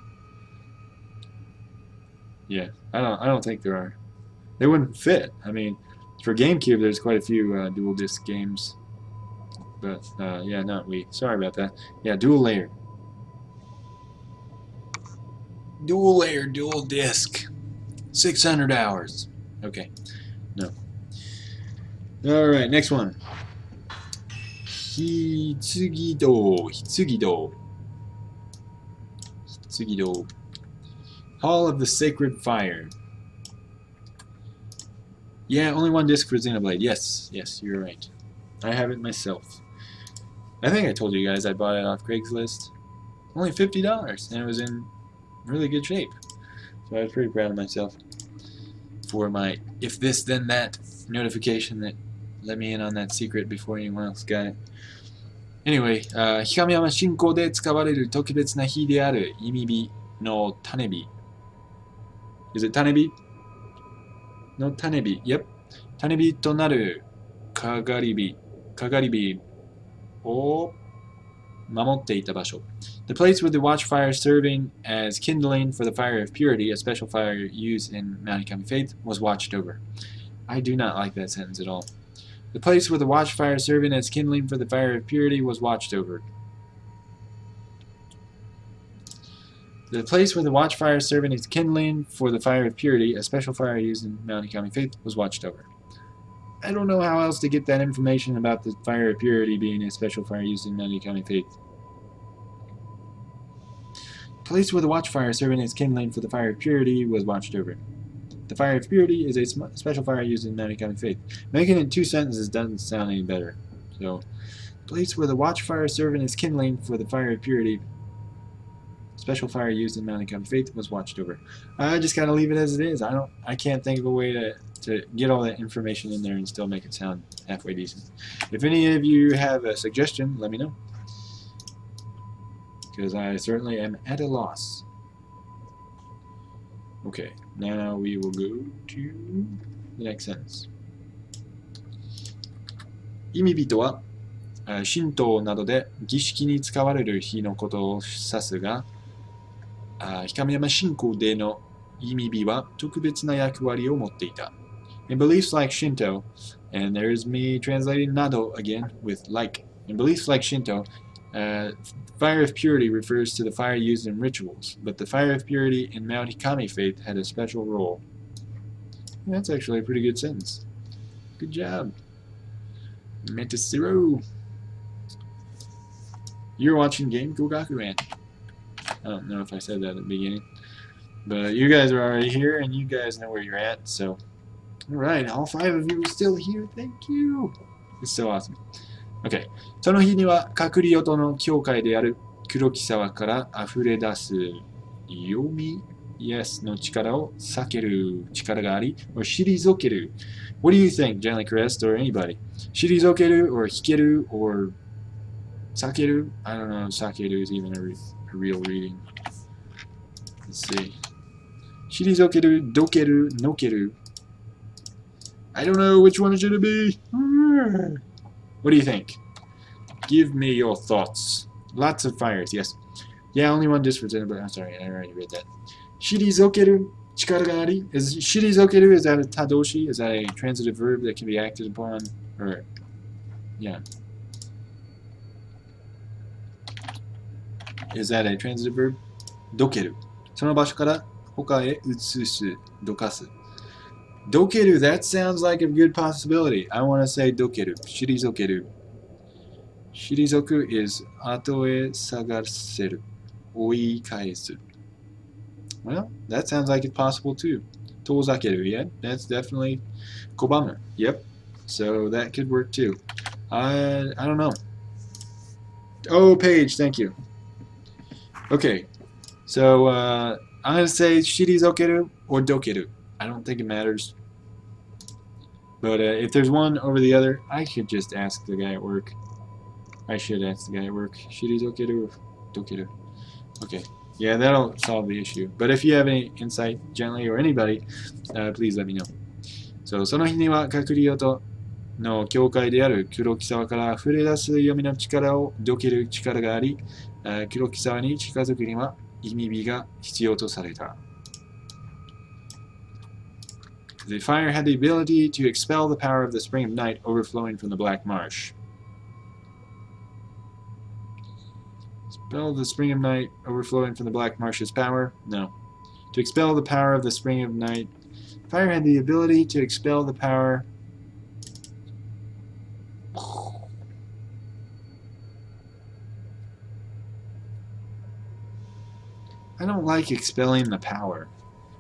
Yeah, I don't think there are. They wouldn't fit. I mean, for GameCube, there's quite a few dual disc games, but yeah, not Wii. Sorry about that. Yeah, dual layer. Dual layer, dual disc. 600 hours. Okay. No. Alright, next one. Hitsugido. Hitsugido. Hitsugido. Hall of the Sacred Fire. Yeah, only 1 disc for Xenoblade. Yes, yes, you're right. I have it myself. I think I told you guys I bought it off Craigslist. Only $50, and it was in really good shape. So I was pretty proud of myself for my if this then that notification that let me in on that secret before anyone else got it. Anyway, ひかみ山信仰で使われる特別な火である意味火の種火。Is it 種火? No 種火. Yep. 種火となるかがり火を守っていた場所。The place with the watchfire serving as kindling for the fire of purity, a special fire used in Mount Ikami Faith, was watched over. I do not like that sentence at all. The place with the watchfire serving as kindling for the fire of purity was watched over. The place where the watchfire serving as kindling for the fire of purity, a special fire used in Mount Ikami Faith, was watched over. I don't know how else to get that information about the fire of purity being a special fire used in Mount Ikami Faith. The place where the watchfire serving as kindling for the fire of purity was watched over. The fire of purity is a special fire used in Mount Ikami Faith. Making it 2 sentences doesn't sound any better. So, the place where the watchfire serving as kindling for the fire of purity, special fire used in Mount Ikami Faith, was watched over. I just gotta leave it as it is. I can't think of a way to get all that information in there and still make it sound halfway decent. If any of you have a suggestion, let me know, because I certainly am at a loss. Okay, now we will go to the next sentence. 意味火とは、神道などで儀式に使われる火のことを指すが、ひかみ山信仰での意味火は特別な役割を持っていた。In beliefs like Shinto, and there's me translating nado again with like. In beliefs like Shinto, fire of purity refers to the fire used in rituals, but the fire of purity in Mount Hikami faith had a special role. That's actually a pretty good sentence. Good job. Mantis Zero. You're watching Game Gogakuran. I don't know if I said that at the beginning, but you guys are already here and you guys know where you're at, so alright, all 5 of you are still here. Thank you. It's so awesome. Okay. その日には隠り音の教会である黒木沢から溢れ出す読み Yes の力を避ける力があり or 退ける What do you think, Gently Crest or anybody? 退ける or 引ける or 避ける I don't know if 避ける is even a real reading. Let's see. 退ける、どける、のける I don't know which one it should be. What do you think? Give me your thoughts. Lots of fires, yes. Yeah, only 1 disc for Xenoblade. I'm sorry, I already read that. Shirizokeru, chikara ga ari. Is shirizokeru, is that a tadoshi? Is that a transitive verb that can be acted upon? Or, yeah. Is that a transitive verb? Dokeru. その場所から他へ移す、どかす。Dokeru, that sounds like a good possibility. I want to say dokeru. Shirizokeru. Shirizoku is 後へ下がせる。追い返す。Well, that sounds like it's possible too. Tozakeru, yeah, that's definitely Kobama. Yep. So that could work too. I don't know. Oh, Paige, thank you. Okay. So I'm going to say Shirizokeru or Dokeru. I don't think it matters. But if there's one over the other, I could just ask the guy at work. I should ask the guy at work. Shirizokeru. Dokeru. Okay. Yeah, that'll solve the issue. But if you have any insight, Gently, or anybody, please let me know. So, その日には、隠り音の境界である黒木沢から溢れ出す読みの力をどける力があり、黒木沢に近づくには意味火が必要とされた。The fire had the ability to expel the power of the spring of night overflowing from the black marsh. Expel the spring of night overflowing from the black marsh's power? No. To expel the power of the spring of night, fire had the ability to expel the power. I don't like expelling the power.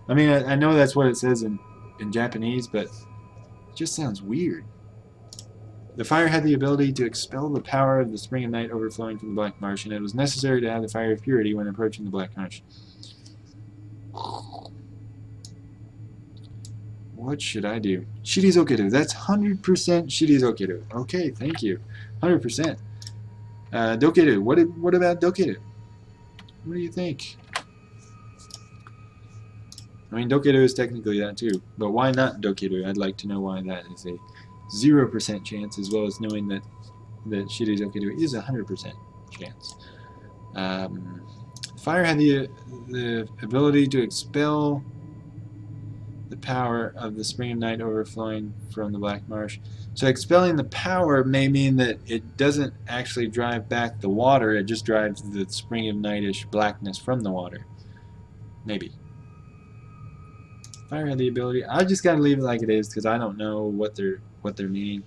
I mean, I know that's what it says in Japanese, but it just sounds weird. The fire had the ability to expel the power of the spring of night overflowing from the black marsh, and it was necessary to have the fire of purity when approaching the black marsh. What should I do? Shirizokeru. That's 100% Shirizokeru. Okay, thank you. 100%. Dokeru. What about Dokeru? What do you think? I mean, Dokeru is technically that too, but why not Dokeru? I'd like to know why that is a 0% chance, as well as knowing that Shirizokeru is a 100% chance. Fire had the ability to expel the power of the spring of night overflowing from the black marsh. So expelling the power may mean that it doesn't actually drive back the water, it just drives the spring of nightish blackness from the water. Maybe. Fire had the ability. I just gotta leave it like it is because I don't know what they're meaning.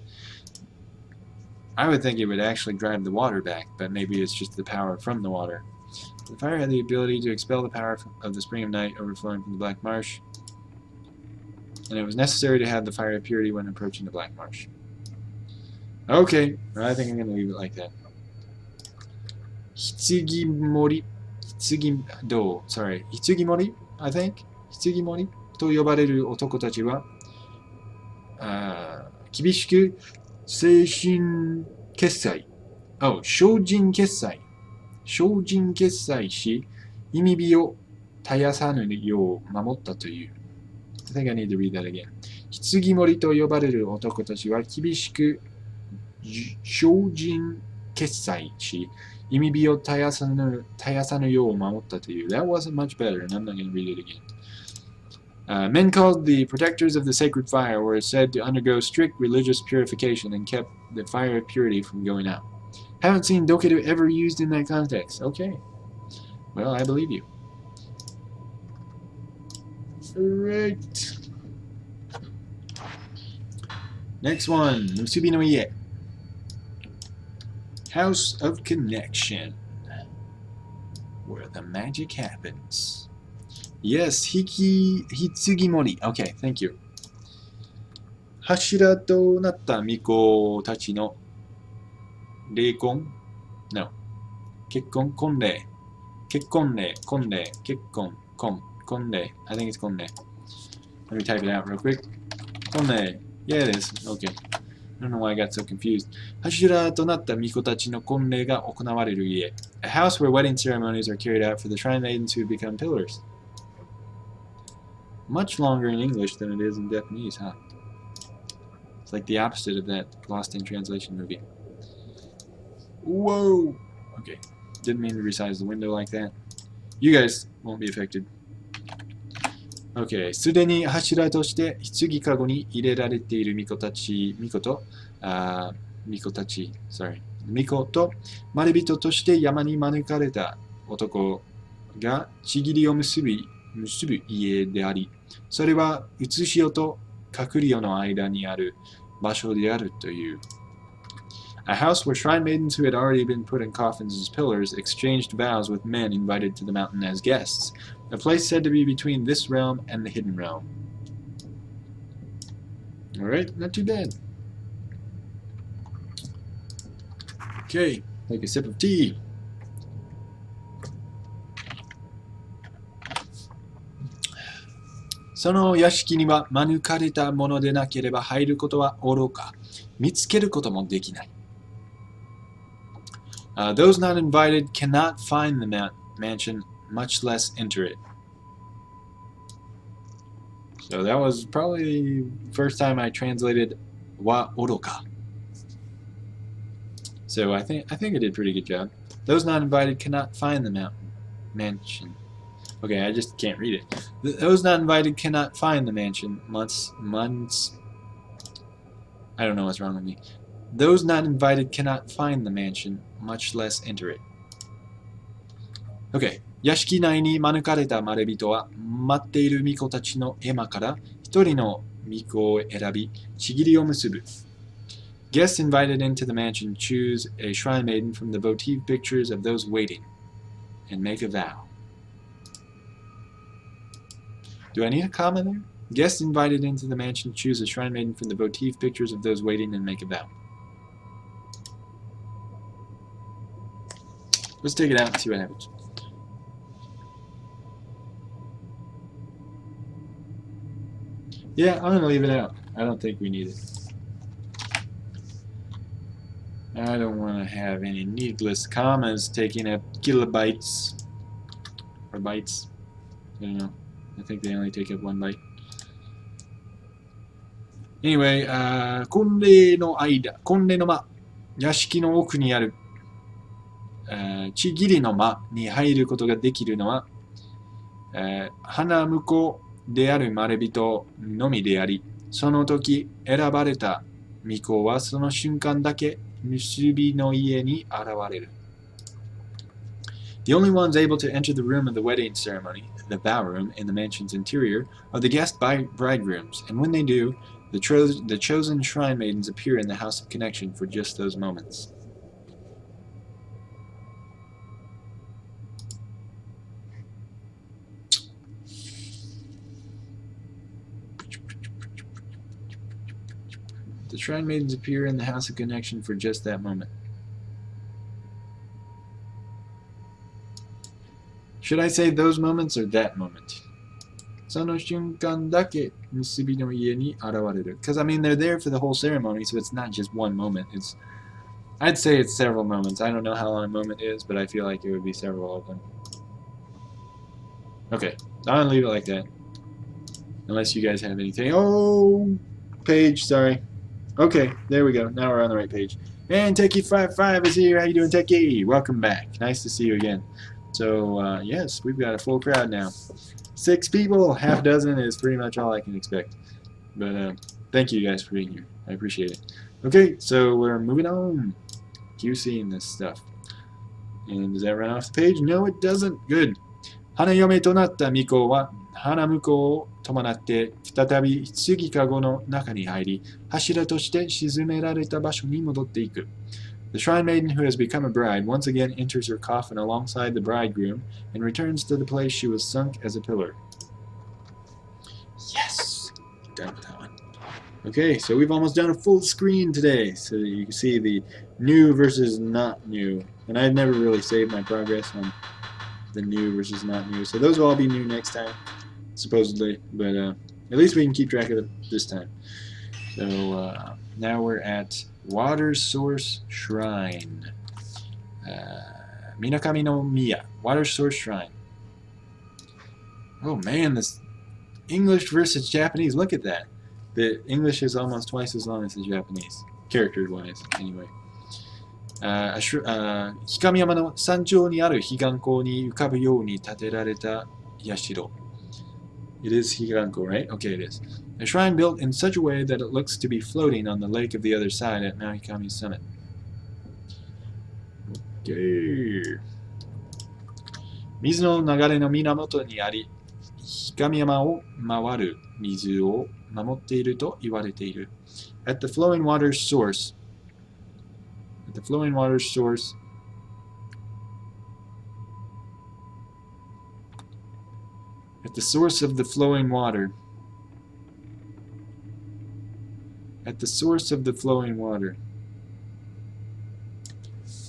I would think it would actually drive the water back, but maybe it's just the power from the water. The fire had the ability to expel the power of the spring of night overflowing from the black marsh, and it was necessary to have the fire of purity when approaching the black marsh. Okay, I think I'm gonna leave it like that. Hitsugimori, Hitsugimori, I think. Hitsugimori と呼ばれる男たちは、厳しく精神決済、精進決済し、意味火を絶やさぬよう守ったという。I think I need to read that again. 棺と呼ばれる男たちは厳しく精進決済し、意味火を絶やさぬよう守ったという。That wasn't much better, and I'm not going to read it again. Men called the protectors of the sacred fire were said to undergo strict religious purification and kept the fire of purity from going out. Haven't seen Dokeru ever used in that context. Okay. Well, I believe you. Alright. Next one. Musubi no Ie. House of Connection. Where the magic happens. Yes, Hitsugimori. Okay, thank you. 柱となった巫女たちの霊婚 No. 結婚婚礼 I think it's 婚礼 Let me type it out real quick. 婚礼 Yeah, it is. Okay. I don't know why I got so confused. 柱となった巫女たちの婚礼が行われる家 A house where wedding ceremonies are carried out for the shrine maidens who become pillars. Much longer in English than it is in Japanese, huh? It's like the opposite of that Lost in Translation movie. Whoa! Okay, didn't mean to resize the window like that. You guys won't be affected. Okay, すでに柱として棺かごに入れられている巫女と丸人として山に招かれた男がちぎりを結ぶ家であり、それはうつしおと隠りおの間にある場所であるという。A house where shrine maidens who had already been put in coffins as pillars exchanged vows with men invited to the mountain as guests. A place said to be between this realm and the hidden realm. Alright, not too bad. Okay, take a sip of tea. その屋敷には免れたものでなければ入ることは愚か、見つけることもできない。Those not invited cannot find the mansion, much less enter it. So that was probably the first time I translated wa oroka. So I think I did a pretty good job. Those not invited cannot find the mansion. Okay, I just can't read it. Those not invited cannot find the mansion. Months. I don't know what's wrong with me. Those not invited cannot find the mansion, much less enter it. Okay. 屋敷内に招かれたまれびとは、待っている巫女たちの絵馬から一人の巫女を選び、ちぎりを結ぶ。Guests invited into the mansion choose a shrine maiden from the votive pictures of those waiting and make a vow. Do I need a comma there? Guests invited into the mansion choose a shrine maiden from the votive pictures of those waiting and make a vow. Let's take it out and see what happens. Yeah, I'm going to leave it out. I don't think we need it. I don't want to have any needless commas taking up kilobytes. Or bytes. I don't know. I think they only take up 1 byte. Anyway, 婚礼の間、婚礼の間、屋敷の奥にある、ちぎりの間に入ることができるのは、花婿であるまれびとのみであり、その時選ばれた巫女はその瞬間だけ結びの家に現れる。The only ones able to enter the room of the wedding ceremony, the vow room in the mansion's interior, are the guest bridegrooms, and when they do, the chosen shrine maidens appear in the house of connection for just those moments. The shrine maidens appear in the house of connection for just that moment. Should I say those moments or that moment? その瞬間だけ結びの家に現れる. Because I mean they're there for the whole ceremony, so it's not just one moment. I'd say it's several moments. I don't know how long a moment is, but I feel like it would be several of them. Okay, I'm gonna leave it like that. Unless you guys have anything. Oh, page, sorry. Okay, there we go. Now we're on the right page. And Techie55 is here. How you doing, Techie? Welcome back. Nice to see you again. So, yes, we've got a full crowd now. 6 people, half a dozen is pretty much all I can expect. But, thank you guys for being here. I appreciate it. Okay, so we're moving on. QCing this stuff. And does that run off the page? No, it doesn't. Good. 花嫁となった巫女は花婿を伴って再び棺かごの中に入り、柱として沈められた場所に戻っていく。The shrine maiden who has become a bride once again enters her coffin alongside the bridegroom and returns to the place she was sunk as a pillar. Yes! Done with that one. Okay, so we've almost done a full screen today, so that you can see the new versus not new. And I've never really saved my progress on the new versus not new, so those will all be new next time, supposedly, but at least we can keep track of it this time. So now we're at Water Source Shrine. Minakami no Miya, Water Source Shrine. Oh man, this English versus Japanese, look at that. The English is almost twice as long as the Japanese, character-wise, anyway. 氷上山の山頂にある彼岸湖に浮かぶように建てられた社。It is 彼岸湖, right? Okay, it is. A shrine built in such a way that it looks to be floating on the lake of the other side at Mount Hikami's summit. Okay. 水の流れの源にあり、氷上山を回る水を守っていると言われている。At the flowing water source, at the flowing water source, at the source of the flowing water, at the source of the flowing water.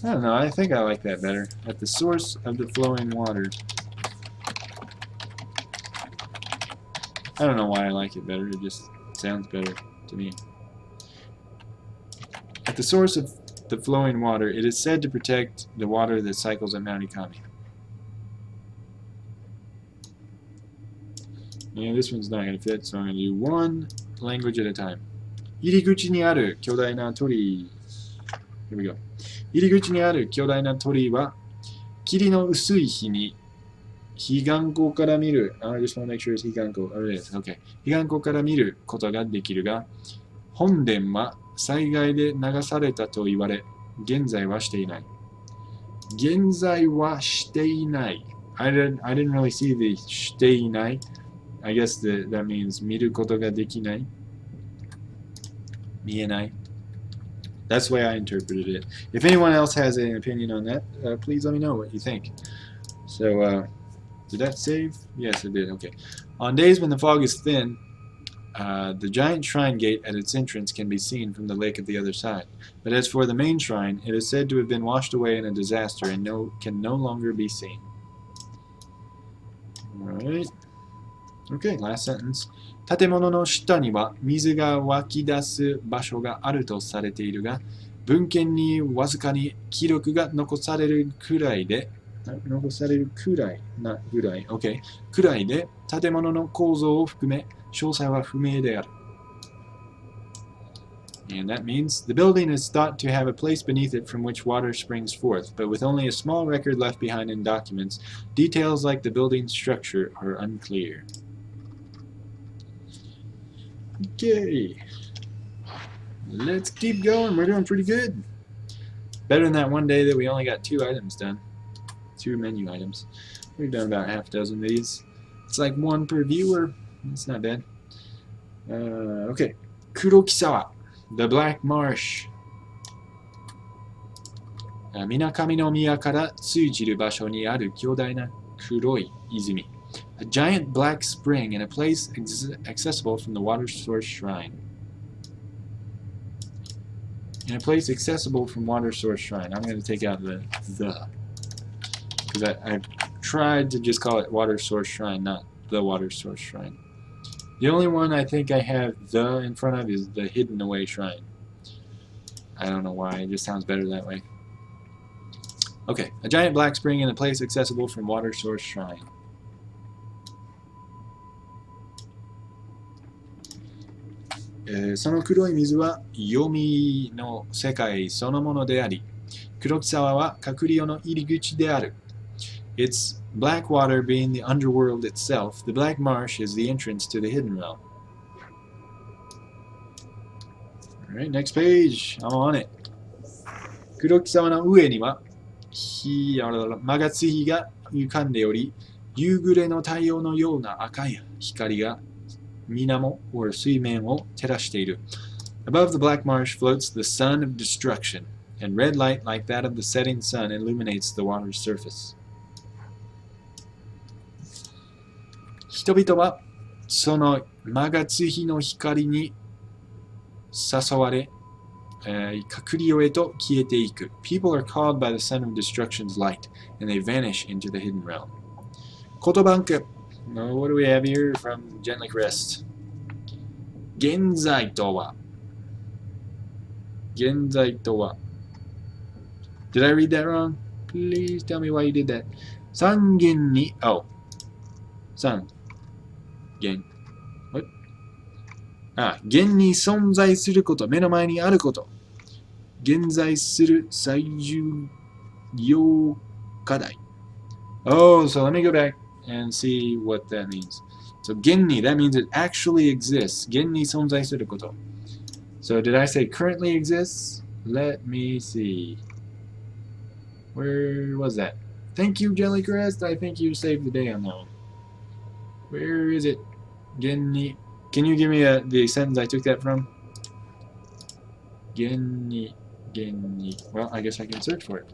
I don't know, I think I like that better. At the source of the flowing water. I don't know why I like it better, it just sounds better to me. At the source of the flowing water. It is said to protect the water that cycles at Mount Ikami. And this one's not going to fit, so I'm going to do one language at a time. 入り口にある巨大な鳥居。Here we go. 入り口にある巨大な鳥居は、霧の薄い日に彼岸湖から見る。I just want to make sure it's 彼岸湖。Oh, it is. Okay. 彼岸湖から見ることができるが、本殿は災害で流されたと言われ、現在はしていない。現在はしていない。I didn't really see the していない。I guess that means 見ることができない。見えない。That's the way I interpreted it. If anyone else has an opinion on that, please let me know what you think. So, did that save? Yes, it did. Okay. On days when the fog is thin, the giant shrine gate at its entrance can be seen from the lake at the other side. But as for the main shrine, it is said to have been washed away in a disaster and can no longer be seen. Alright. Okay, last sentence. 建物の下には水が湧き出す場所があるとされているが、文献にわずかに記録が残されるくらいで、OK、くらいで建物の構造を含め詳細は不明である。And that means the building is thought to have a place beneath it from which water springs forth, but with only a small record left behind in documents, details like the building's structure are unclear. Okay, let's keep going. We're doing pretty good. Better than that one day that we only got 2 items done. 2 menu items. We've done about half a dozen of these. It's like 1 per viewer. It's not bad. Okay. Kurokisawa, the Black Marsh. 水上の宮から通じる場所にある巨大な黒い泉。A giant black spring in a place accessible from the water source shrine. In a place accessible from water source shrine. I'm going to take out the. Because I've tried to just call it water source shrine, not the water source shrine. The only one I think I have the in front of is the hidden away shrine. I don't know why, it just sounds better that way. Okay, a giant black spring in a place accessible from water source shrine. Eh, その黒い水は黄泉の世界そのものであり、黒木沢は隠れ世の入り口である。Its black water being the underworld itself, the black marsh is the entrance to the hidden realm. Alright, next page. I'm on it. 黒木沢の上にはまがつ日が浮かんでおり、夕暮れの太陽のような赤い光が水面 or 水面を照らしている。Above the black marsh floats the sun of destruction, and red light like that of the setting sun illuminates the water's surface. 人々はそのまがつ日の光に誘われ、隠れ世へと消えていく。People are called by the sun of destruction's light, and they vanish into the hidden realm. 言葉ンク。What do we have here from Gently Crest? 現在とは。現在とは。Did I read that wrong? Please tell me why you did that. 三元に、oh. 三元。What? 現に存在すること、目の前にあること。現在する最重要課題。Oh, so let me go back and see what that means. So, 現に, that means it actually exists. 現に存在すること。So, did I say currently exists? Let me see. Where was that? Thank you, Jellycrest. I think you saved the day on that one. Where is it? 現に. Can you give me the sentence I took that from? 現に. Well, I guess I can search for it.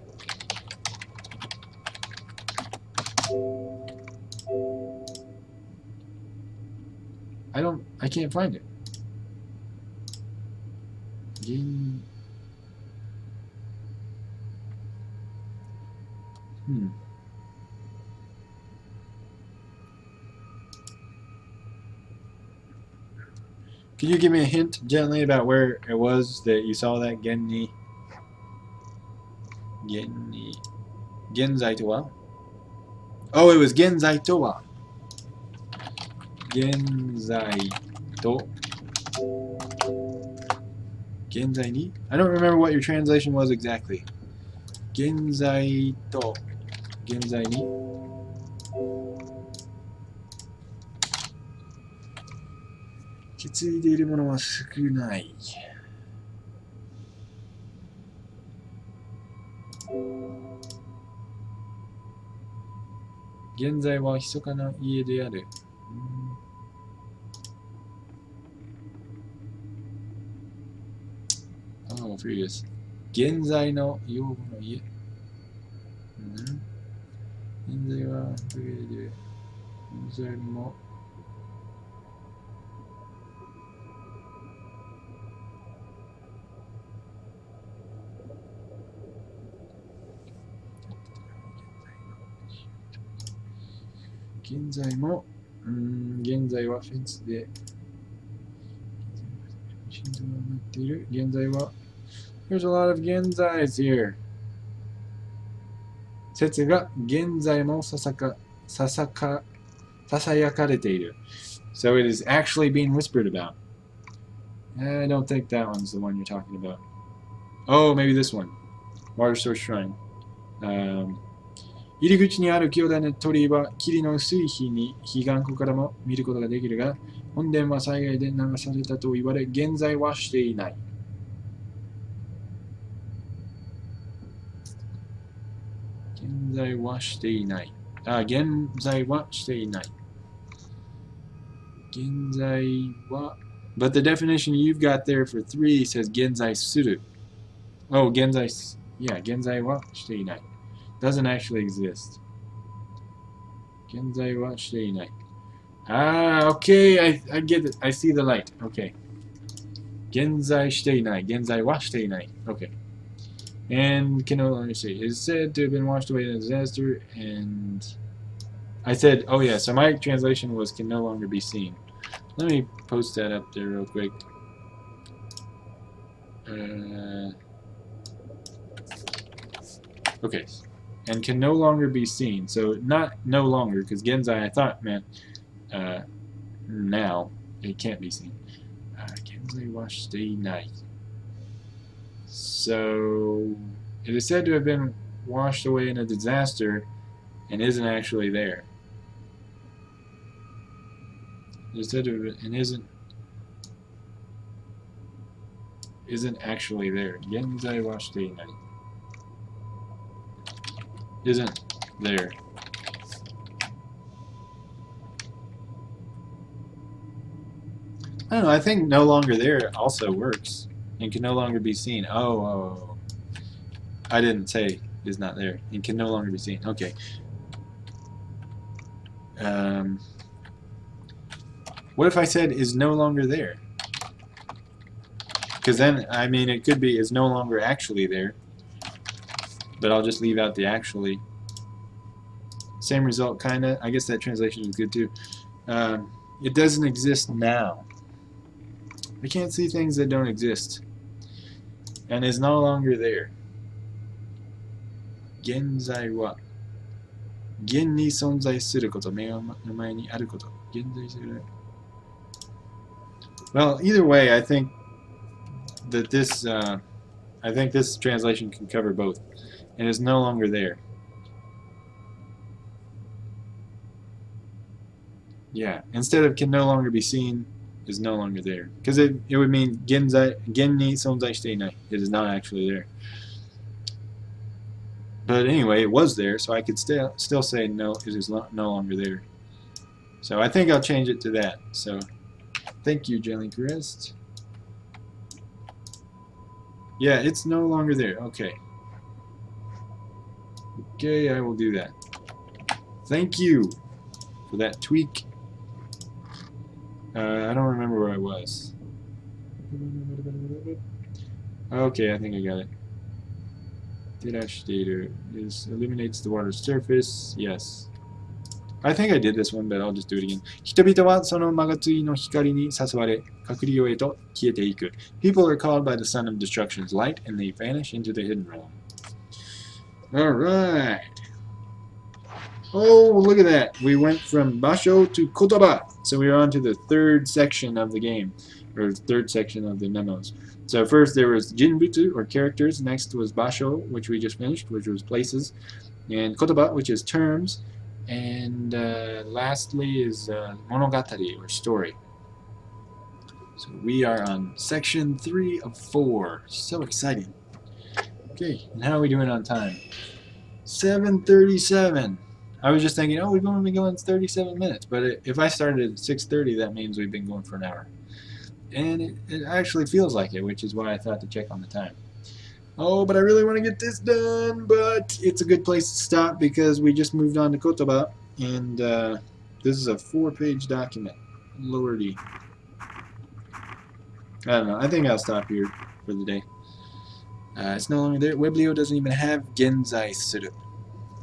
I can't find it. Can you give me a hint gently about where it was that you saw that Genni? 現に、現在とは Oh, it was 現在とは。現在と現在に I don't remember what your translation was exactly. 現在と現在に受け継いでいるものは少ない。現在は密かな家である。Oh, furious. 現在の養母の家。現在は不平で、現在も現在も、現在はフェンスで、心臓が鳴っている。現在は、There's a lot of 現在 here. 説が現在もささやかれている。So it is actually being whispered about. I don't think that one's the one you're talking about. Oh, maybe this one. Water Source Shrine. 入り口にある巨大な鳥居は霧の薄い日に彼岸湖からも見ることができるが、本殿は災害で流されたと言われ、現在はしていない。現在はしていない。現在はしていない。現在は But the definition you've got there for 3 says 現在する。Oh, 現在 Yeah, 現在はしていない。Doesn't actually exist. 現在はしていない。Okay, I get it. I see the light. Okay. 現在していない。現在はしていない。Okay. And can no longer see. It is said to have been washed away in a disaster, and I said, oh yeah, so my translation was can no longer be seen. Let me post that up there real quick. Okay. And can no longer be seen. So not no longer, because genzai I thought meant now. It can't be seen. Genzai wa shite inai. So it is said to have been washed away in a disaster and isn't actually there. It is said to have been, and isn't actually there. Genzai wa shite inai. Isn't there. I don't know, I think no longer there also works and can no longer be seen. Oh. I didn't say is not there and can no longer be seen. Okay. What if I said is no longer there? Because then, I mean, it could be is no longer actually there. But I'll just leave out the actually. Same result, kinda. I guess that translation is good too. It doesn't exist now. I can't see things that don't exist. And is no longer there. 現在は現に存在すること、目の前にあること、現在する。Well, either way, I think that this translation can cover both. And is no longer there. Yeah, instead of can no longer be seen, is no longer there. Because it would mean gen ni sonzai shite inai. It is not actually there. But anyway, it was there, so I could still say no, it is no longer there. So I think I'll change it to that. So thank you, Jelly Crest. Yeah, it's no longer there. Okay. Okay, I will do that. Thank you for that tweak. I don't remember where I was. Okay, I think I got it. Derashiteru illuminates the water's surface. Yes. I think I did this one, but I'll just do it again. 人々はそのまがついの光に誘われ、隠れよへと消えていく。People are called by the son of destruction's light, and they vanish into the hidden realm. Alright. Oh, look at that. We went from Basho to Kotoba. So we are on to the third section of the game, or third section of the memos. So first there was Jinbutsu, or characters. Next was Basho, which we just finished, which was places. And Kotoba, which is terms. And lastly is Monogatari, or story. So we are on section 3 of 4. So exciting. Okay, and how are we doing on time? 7:37. I was just thinking, oh, we've only been going 37 minutes. But if I started at 6:30, that means we've been going for an hour. And it actually feels like it, which is why I thought to check on the time. Oh, but I really want to get this done. But it's a good place to stop because we just moved on to Kotoba. And this is a 4-page document. Lordy. I don't know. I think I'll stop here for the day. It's no longer there. Weblio doesn't even have Genzai Suru.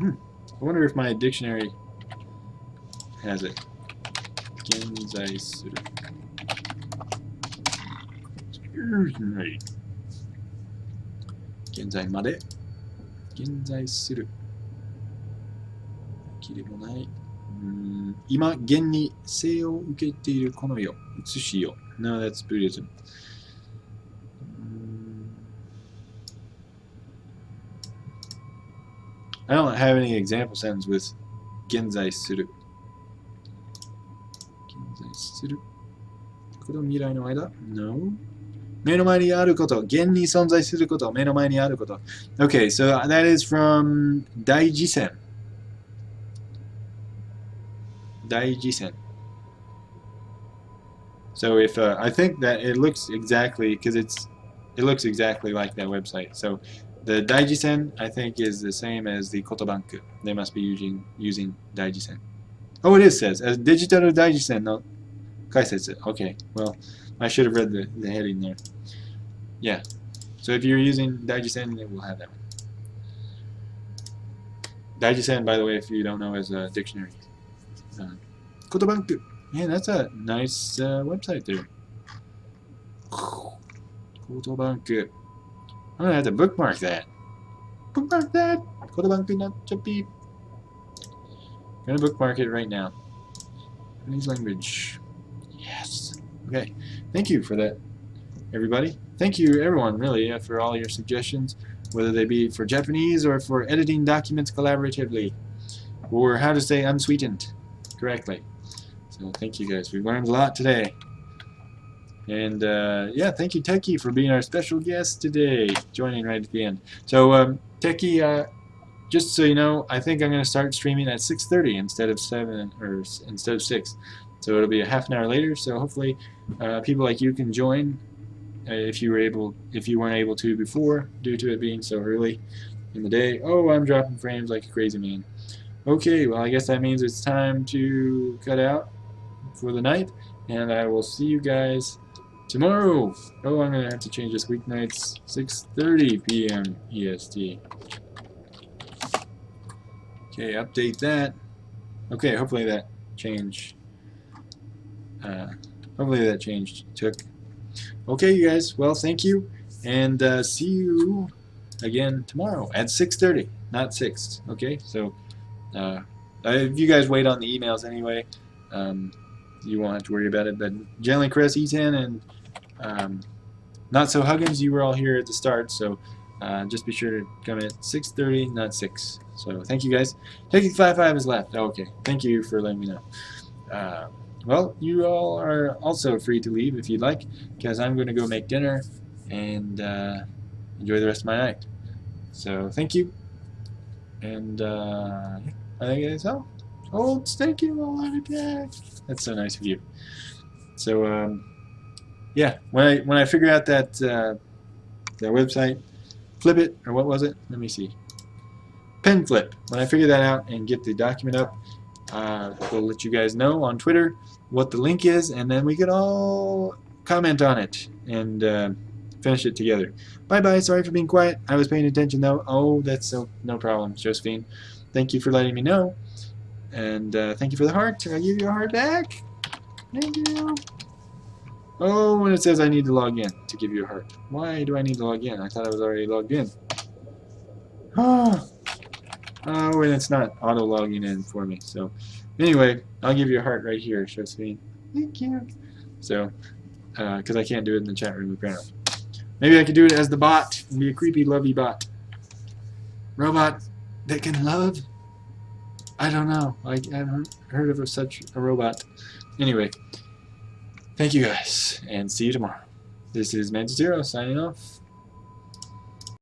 I wonder if my dictionary has it. Genzai Suru. Genzai Made. Genzai Suru. きれもない。今、現に生を受けているこの世。写しよ。No, that's Buddhism. I don't have any example sentence with 現在する。現在する。これは未来の間 No. 目の前にあること。現に存在すること。目の前にあること。Okay, so that is from 大辞典。大辞典。So if I think that it looks exactly because it looks exactly like that website. So the Daijisen I think is the same as the Kotobanku. They must be using Daijisen. Oh, it says as digital Daijisen no kaisetsu. Okay, well I should have read the heading there. Yeah. So if you're using Daijisen, it will have that one. Daijisen, by the way, if you don't know, is a dictionary. Kotobanku. Man, that's a nice website there. Kotobanku. I'm gonna have to bookmark that. Bookmark that. Kotobanku not to beep. Gonna bookmark it right now. Chinese language. Yes. Okay. Thank you for that, everybody. Thank you, everyone, really, for all your suggestions, whether they be for Japanese or for editing documents collaboratively, or how to say unsweetened correctly. So thank you guys. We learned a lot today. And yeah, thank you Techie for being our special guest today, joining right at the end. So Techie, just so you know, I think I'm going to start streaming at 6:30 instead of 7 or instead of 6. So it'll be a half an hour later. So hopefully people like you can join if you weren't able to before due to it being so early in the day. Oh, I'm dropping frames like a crazy man. Okay, well I guess that means it's time to cut out for the night, and I will see you guys tomorrow. Oh, I'm gonna have to change this weeknights 6:30 p.m. EST. Okay, update that. Okay, hopefully that change. Hopefully that change took. Okay, you guys. Well, thank you, and see you again tomorrow at 6:30, not 6. Okay, so if you guys wait on the emails anyway. You won't have to worry about it. But Gently Chris, E10, and Not So Huggins, you were all here at the start, so just be sure to come at 6:30, not 6. So thank you guys. Techie55 is left. Oh, okay. Thank you for letting me know. Well, you all are also free to leave if you'd like, because I'm going to go make dinner and enjoy the rest of my night. So thank you. And I think that's all. Oh, thank you. I'll have it back. That's so nice of you. So yeah, when I figure out that that website, flip it, or what was it? Let me see. Pen flip. When I figure that out and get the document up, we'll let you guys know on Twitter what the link is, and then we can all comment on it and finish it together. Bye bye. Sorry for being quiet. I was paying attention though. Oh, that's no problem, Josephine. Thank you for letting me know. And thank you for the heart. I give you a heart back. Thank you. Oh, and it says I need to log in to give you a heart. Why do I need to log in? I thought I was already logged in. Ah. Oh, and it's not auto logging in for me. So, anyway, I'll give you a heart right here, Josephine. Thank you. So, because I can't do it in the chat room apparently. Maybe I could do it as the bot and be a creepy, lovey bot. Robot that can love? I don't know. I haven't heard of such a robot. Anyway, thank you guys, and see you tomorrow. This is Mon-Thur signing off.